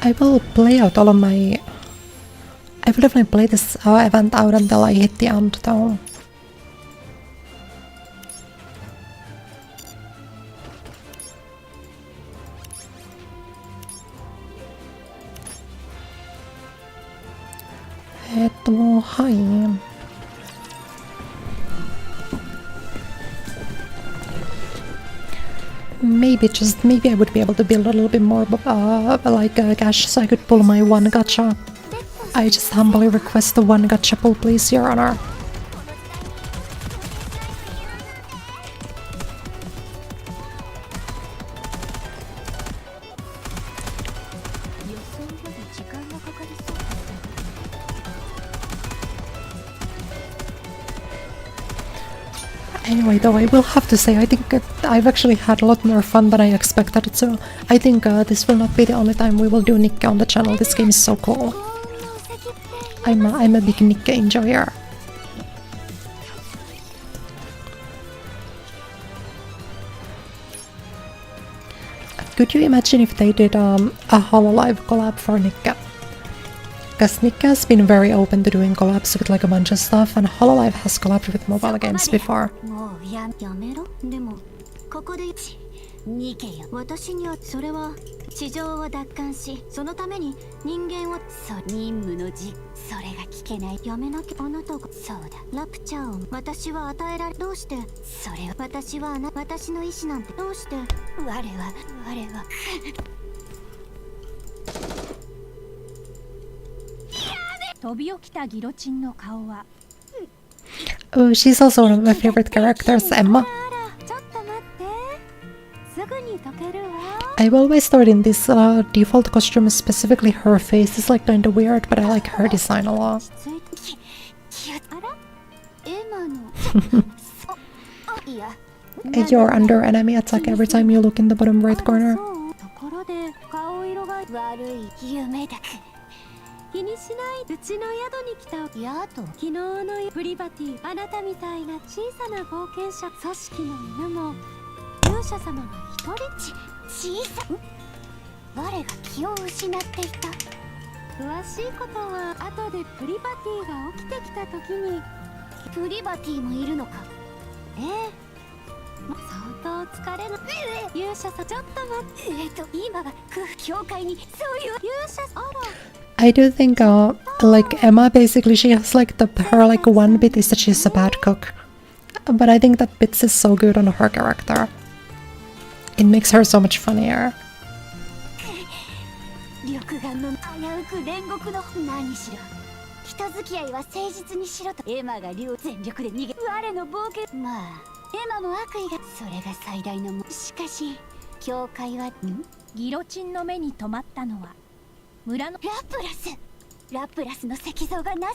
I will play out all of my... I will definitely play this event out until I hit the end, though. Hi. Maybe I would be able to build a little bit more like a gacha so I could pull my one gacha. I just humbly request the one gacha pull, please, Your Honor. Anyway, though, I will have to say, I think I've actually had a lot more fun than I expected, so I think this will not be the only time we will do NIKKE on the channel. This game is so cool. I'm a big NIKKE enjoyer. Could you imagine if they did a HoloLive collab for NIKKE? Because NIKKE has been very open to doing collabs with like a bunch of stuff, and HoloLive has collabed with mobile games before. ニケよ私にはそれは地上を奪還しそのために人間を任務のそれが聞けないやめなきゃあなたがそうだラプチャーを私は与えられどうしてそれを私は私の意志なんてどうして我は飛び起きたギロチンの顔は Oh, she's also one of my favorite characters, Emma. I've always thought in this default costume, specifically her face is like kinda weird, but I like her design a lot. You're under enemy attack every time you look in the bottom right corner. 気にしないうちの宿に来た宿昨日のプリバティあなたみたいな小さな冒険者組織の犬も勇者様の一人小さ我が気を失っていた詳しいことは後でプリバティが起きてきた時にプリバティもいるのか相当疲れの勇者さちょっと待って今は教会にそういう勇者あら I do think, like Emma, basically she has like her like one bit is that she's a bad cook, but I think that bits is so good on her character. It makes her so much funnier. 緑眼の危うく煉獄の何しろ人付き合いは誠実にしろとエマが全力で逃げ我の冒険まあエマも悪意がそれが最大のしかし教会はギロチンの目に留まったのは 村のラプラスの石像がな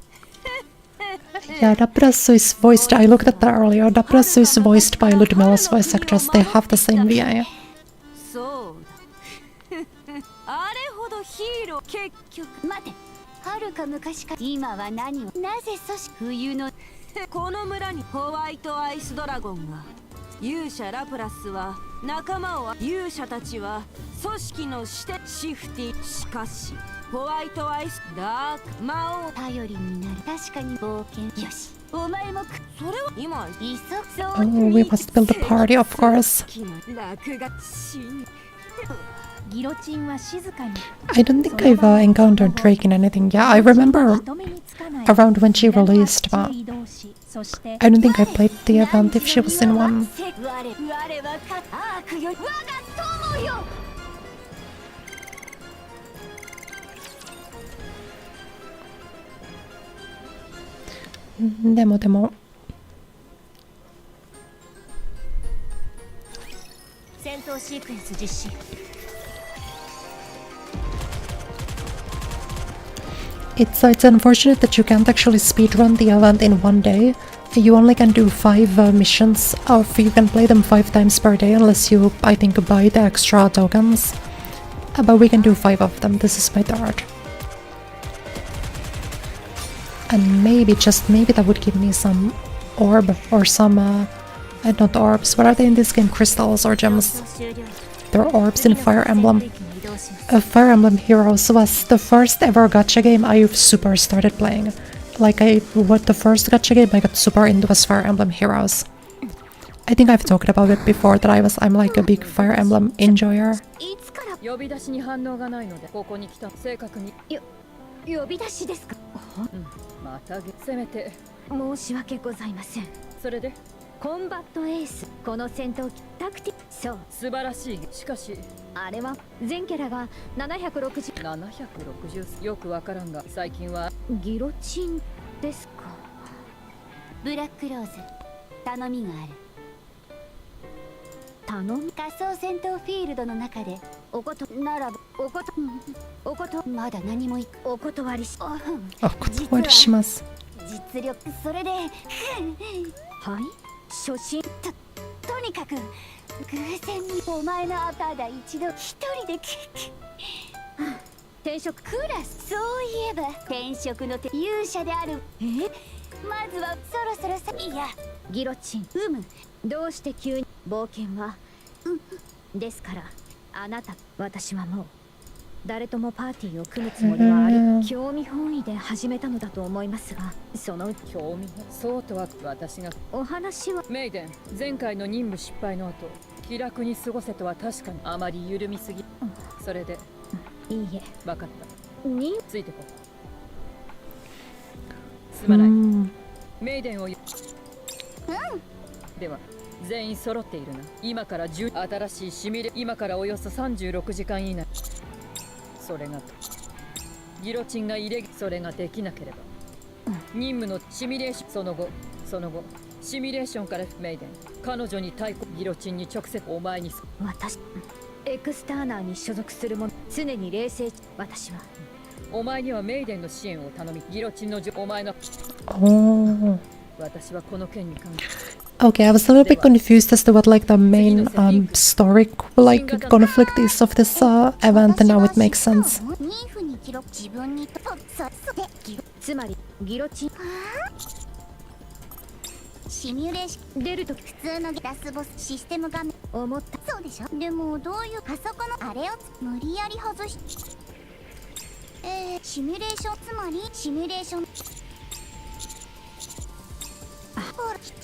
Yeah, Raprasu is voiced, I looked at that earlier, Raprasu is voiced by Ludmilla's voice actress, they have the same VI. そうあれほどヒーロー結局待て遥か昔から今は何をなぜ組織冬のこの村にホワイトアイスドラゴンが勇者ラプラスは仲間を勇者たちは組織のしてシフティしかしホワイトアイスダーク魔王頼りになる確かに冒険よしお前もそれは今急そう Oh, we must build a party, of course. ギロチンは静かに I don't think I've encountered Drake in anything. Yeah, I remember 人目につかない around when she released, 裏 but の地へ移動しそして I don't think I played the event if she was in one. 我はかアークよ我が友よでも戦闘シークエンス実施 it's unfortunate that you can't actually speedrun the event in one day. You only can do 5 missions, or you can play them 5 times per day unless you, I think, buy the extra tokens. But we can do 5 of them. This is my third. And maybe, just maybe, that would give me some orb or some, not orbs. What are they in this game? Crystals or gems? 終了 There are orbs in Fire 戦 Emblem. 闘機に移動します Fire Emblem Heroes was the first ever gacha game I super started playing. Like, the first gacha game I got super into was Fire Emblem Heroes. I think I've talked about it before that I'm like a big Fire Emblem enjoyer. いつから呼び出しに反応がないのでここに来た。正確に呼び出しですかまたせめて。申し訳ございませんそれでコンバットエースこの戦闘機タクティそう素晴らしい。しかしあれは全キャラが760 760よくわからんが最近はギロチンですかブラックローズ頼みがある頼み仮想戦闘フィールドの中でおことならばおことまだ何もお断りしお断りします実力それではい初心とにかく偶然にお前のただ一度一人で転職クラスそういえば転職の勇者であるまずはそろそろいやギロチンどうして急に冒険はですからあなた私はもう誰ともパーティーを組むつもりはあり興味本位で始めたのだと思いますがその興味そうとは私がお話はメイデン前回の任務失敗の後気楽に過ごせとは確かにあまり緩みすぎそれでいいえ分かったについてこすまないメイデンをでは全員揃っているな今から10新しいシミュレ今からおよそ36時間以内それがギロチンがそれができなければ任務のシミュレーションその後シミュレーションからメイデン彼女に対抗ギロチンに直接お前に私エクスターナーに所属する者常に冷静私はお前にはメイデンの支援を頼みギロチンのお前の私はこの件に関して Okay, I was a little bit confused as to what like the main story like conflict is of this event, and now it makes sense. つまりギロチンシミュレーション出ると普通のラスボスシステム画面思ったそうでしょでもどういうあそこのあれを無理やり外しシミュレーションつまりシミュレーション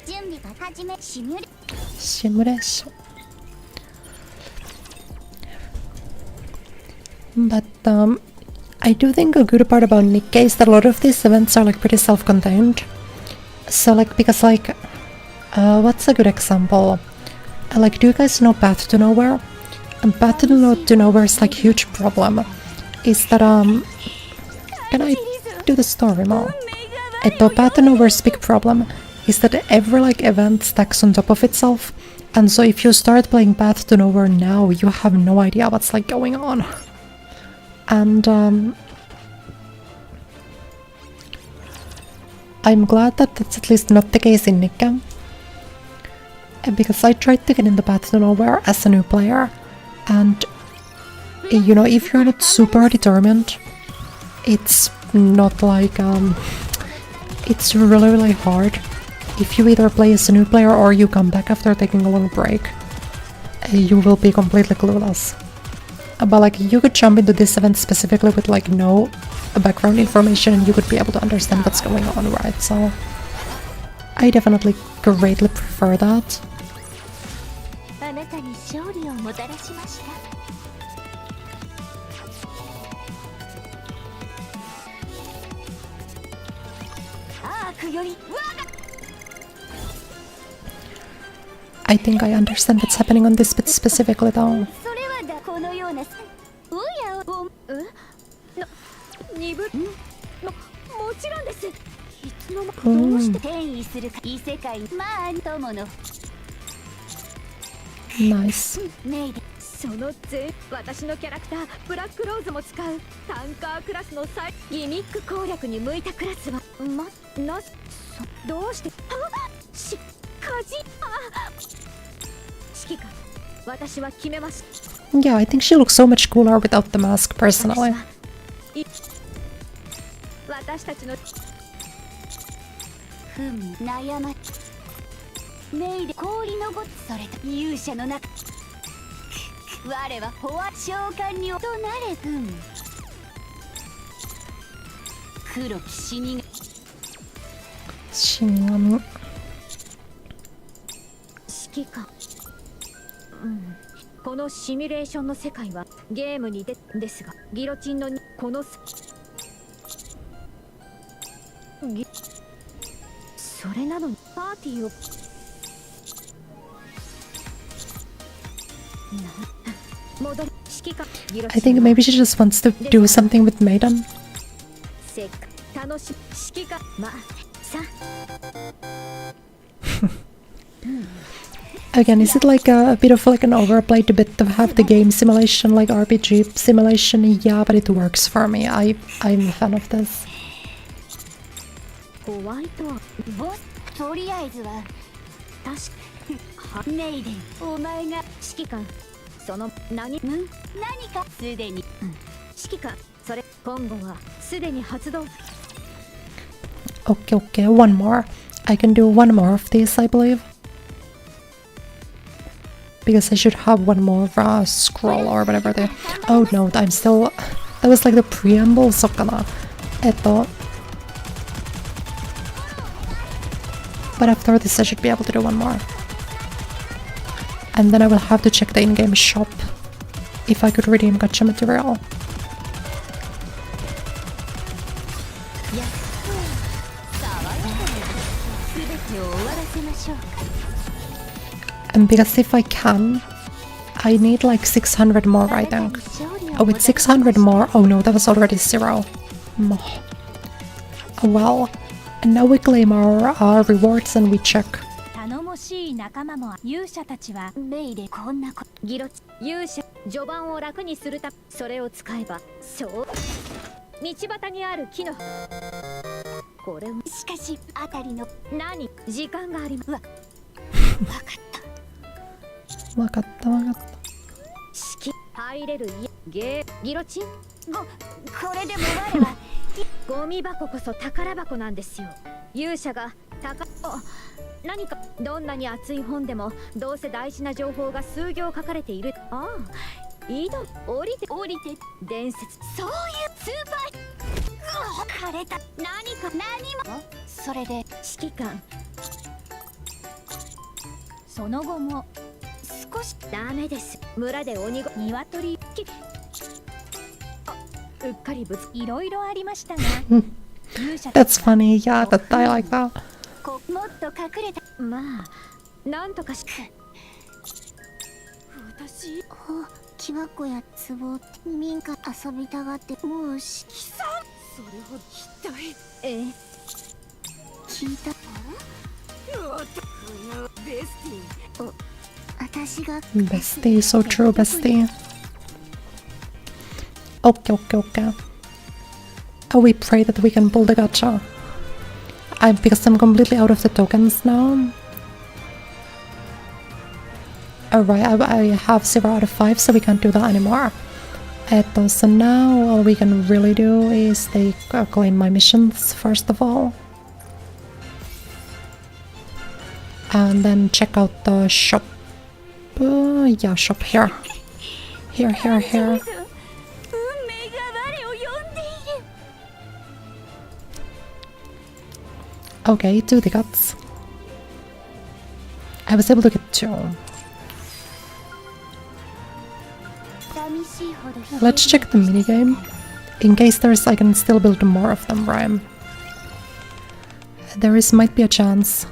準備が始めシミュレーション But I do think a good part about NIKKE is that a lot of these events are like pretty self-contained. So like because like what's a good example? Like do you guys know Path to Nowhere? And Path to Nowhere is like huge problem. Is that can I do the story more? Path to Nowhere's big problem is that every like event stacks on top of itself, and so if you start playing Path to Nowhere now, you have no idea what's like going on. And I'm glad that that's at least not the case in NIKKE, because I tried to get into Path to Nowhere as a new player, and you know, if you're not super determined, it's not like it's really hard. If you either play as a new player or you come back after taking a long break, you will be completely clueless. But like you could jump into this event specifically with like no background information and you could be able to understand what's going on, right? So I definitely greatly prefer that. I think I understand what's happening on this bit specifically though. それはだこのようなおやお鈍もちろんです。いつの間どうして転移するか異世界まあ友の Nice. メイデその私のキャラクターブラックローズも使うタンカークラスのギミック攻略に向いたクラスはどうして火事指揮官私は決めました Yeah, I think she looks so much cooler without the mask personally. 私たちの悩まメイデ氷のごそれと勇者の中我はフォア召喚にとなれ黒き死神Shinigami. 指揮官このシミュレーションの世界はゲームにですがギロチンのこのそれなのにパーティーを戻り指揮官 I think maybe she just wants to do something with Maiden. せっか楽し指揮官まあさ Again, is it like a bit of like an overplayed bit to have the game simulation, like RPG simulation? Yeah, but it works for me. I'm a fan of this. ホワイトはボスとりあえずは確かメイデンお前が指揮官その何何かすでに指揮官それ今後はすでに発動 Okay, okay, one more. I can do one more of these, I believe. Because I should have one more scroll or whatever there. Oh no, I'm still... That was like the preamble, so kana. But after this I should be able to do one more. And then I will have to check the in-game shop if I could redeem gacha material. And because if I can, I need like 600 more, I think. Oh, with 600 more... Oh no, that was already 0. Oh, well, and now we claim our rewards and we check. 頼もしい仲間も勇者たちはメイでこんなこギロ勇者序盤を楽にするたそれを使えばそう道端にある木のこれをしかしあたりの何時間がありますわかったわかったわかった。式入れるゲーギロチンこれでも我はゴミ箱こそ宝箱なんですよ勇者が何かどんなに熱い本でもどうせ大事な情報が数行書かれているああ井戸降りて伝説そういうスーパー枯れた何もそれで指揮官その後も少しダメです村で鬼ご鶏うっかりぶついろいろありましたが That's funny, yeah, that I like that. もっと隠れたまあなんとかし私木箱や壺民家遊びたがってもうしきさんそれほどひどい聞いたベスティ私が Bestie, so true, bestie. Okay, okay, okay. Oh, we pray that we can pull the gacha. Because I'm completely out of the tokens now. Alright, I have 0 out of 5, so we can't do that anymore. So now all we can really do is claim my missions, first of all. And then check out the shop. Yeah, shop here. Here. Okay, 2 tickets. I was able to get 2. Let's check the minigame. In case I can still build more of them, right? might be a chance.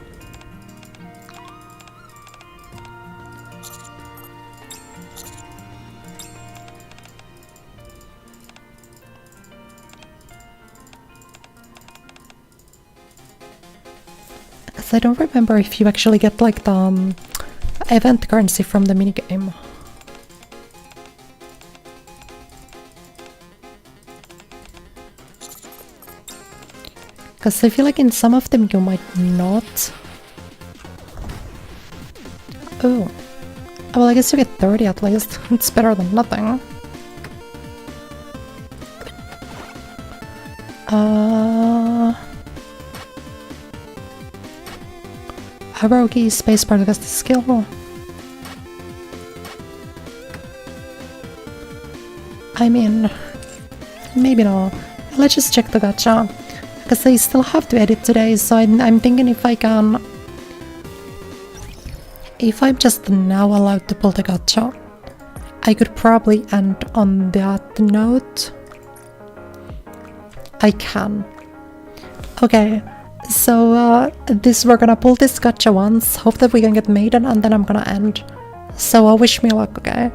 Because I don't remember if you actually get like the event currency from the minigame. Because I feel like in some of them you might not. Oh. Well, I guess you get 30 at least. It's better than nothing. Arrow key, spacebar to cast the skill. I mean, maybe not. Let's just check the gacha. Because I still have to edit today, so I'm thinking if I can... If I'm just now allowed to pull the gacha, I could probably end on that note. I can. Okay, so we're gonna pull this gacha once, hope that we can get Maiden, and then I'm gonna end. So wish me luck, okay?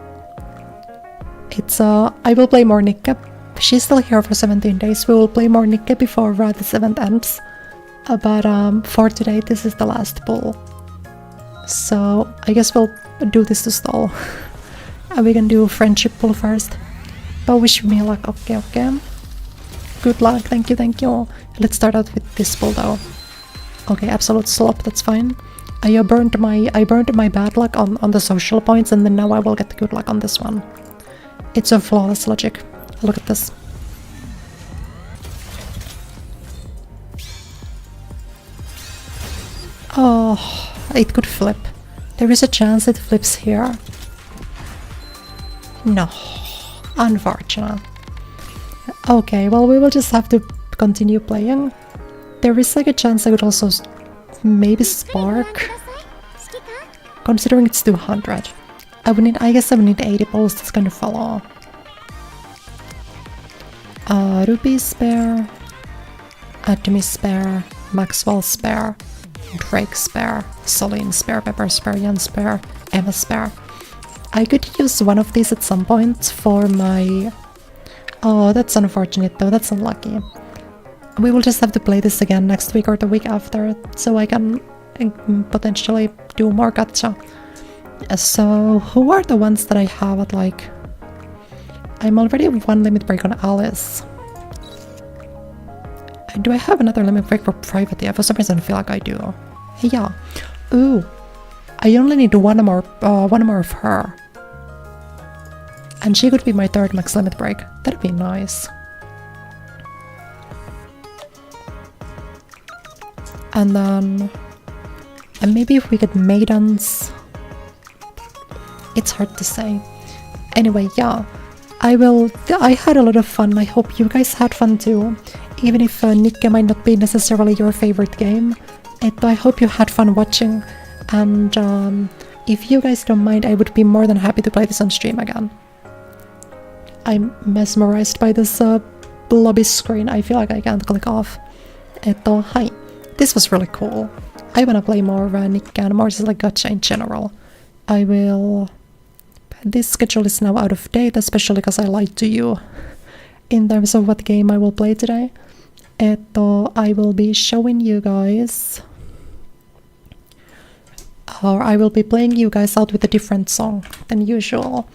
It's I will play more NIKKE. She's still here for 17 days. We will play more NIKKE before this event ends. But for today, this is the last pull. So I guess we'll do this to stall. And we can do friendship pull first. But wish me luck. Okay, okay. Good luck. Thank you, thank you. Let's start out with this pull though. Okay, absolute slop. That's fine. I burned my bad luck on the social points, and then now I will get the good luck on this one. It's a flawless logic. Look at this. Oh, it could flip. There is a chance it flips here. No, unfortunate. Okay, well, we will just have to continue playing. There is like a chance I could also maybe spark. Considering it's 200. I guess I would need 80 pulls, that's kind of follow. Ruby spare, Atomy spare, Maxwell spare, Drake spare, Soline spare, Pepper spare, Jan spare, Emma spare. I could use one of these at some point for my... Oh, that's unfortunate though, that's unlucky. We will just have to play this again next week or the week after, so I can potentially do more gacha. So, who are the ones that I have at like... I'm already one limit break on Alice. Do I have another limit break for Private? Yeah, for some reason I feel like I do. Yeah. Ooh. I only need one more of her. And she could be my third max limit break. That'd be nice. And then... And maybe if we get Maidens... It's hard to say. Anyway, yeah. I had a lot of fun. I hope you guys had fun too. Even if NIKKE might not be necessarily your favorite game. I hope you had fun watching. And if you guys don't mind, I would be more than happy to play this on stream again. I'm mesmerized by this lobby screen. I feel like I can't click off. Hi. This was really cool. I wanna play more NIKKE and more just like gacha in general. I will... This schedule is now out of date, especially because I lied to you in terms of what game I will play today. I will be showing you guys... Or I will be playing you guys out with a different song than usual.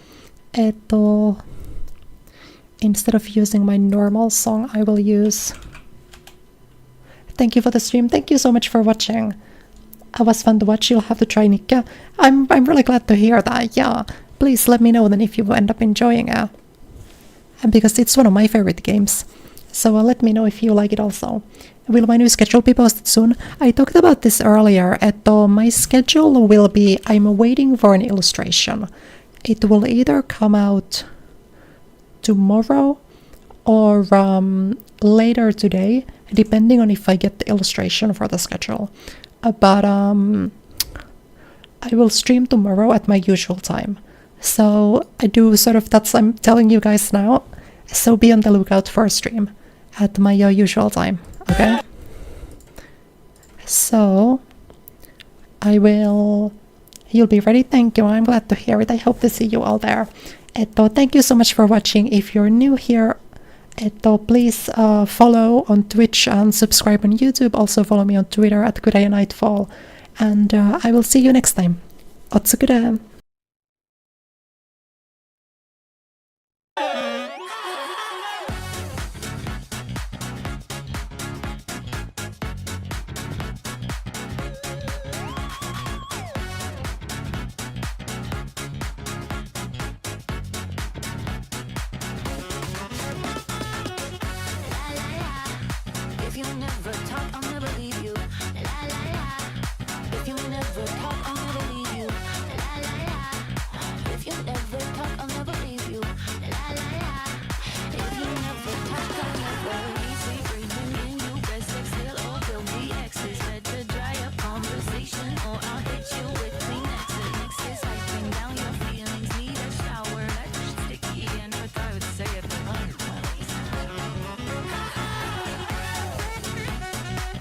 Instead of using my normal song, I will use... Thank you for the stream. Thank you so much for watching. It was fun to watch. You'll have to try NIKKE. I'm really glad to hear that. Yeah, please let me know then if you end up enjoying it. Because it's one of my favorite games. So let me know if you like it also. Will my new schedule be posted soon? I talked about this earlier. My schedule will be... I'm waiting for an illustration. It will either come out tomorrow or later today, depending on if I get the illustration for the schedule. But I will stream tomorrow at my usual time. So I do sort of, that's I'm telling you guys now. So be on the lookout for a stream at my usual time, okay? So you'll be ready. Thank you. I'm glad to hear it. I hope to see you all there. Thank you so much for watching. If you're new here, please follow on Twitch and subscribe on YouTube. Also follow me on Twitter at @GoodAYaNightfall. And I will see you next time. Otsukure! If you never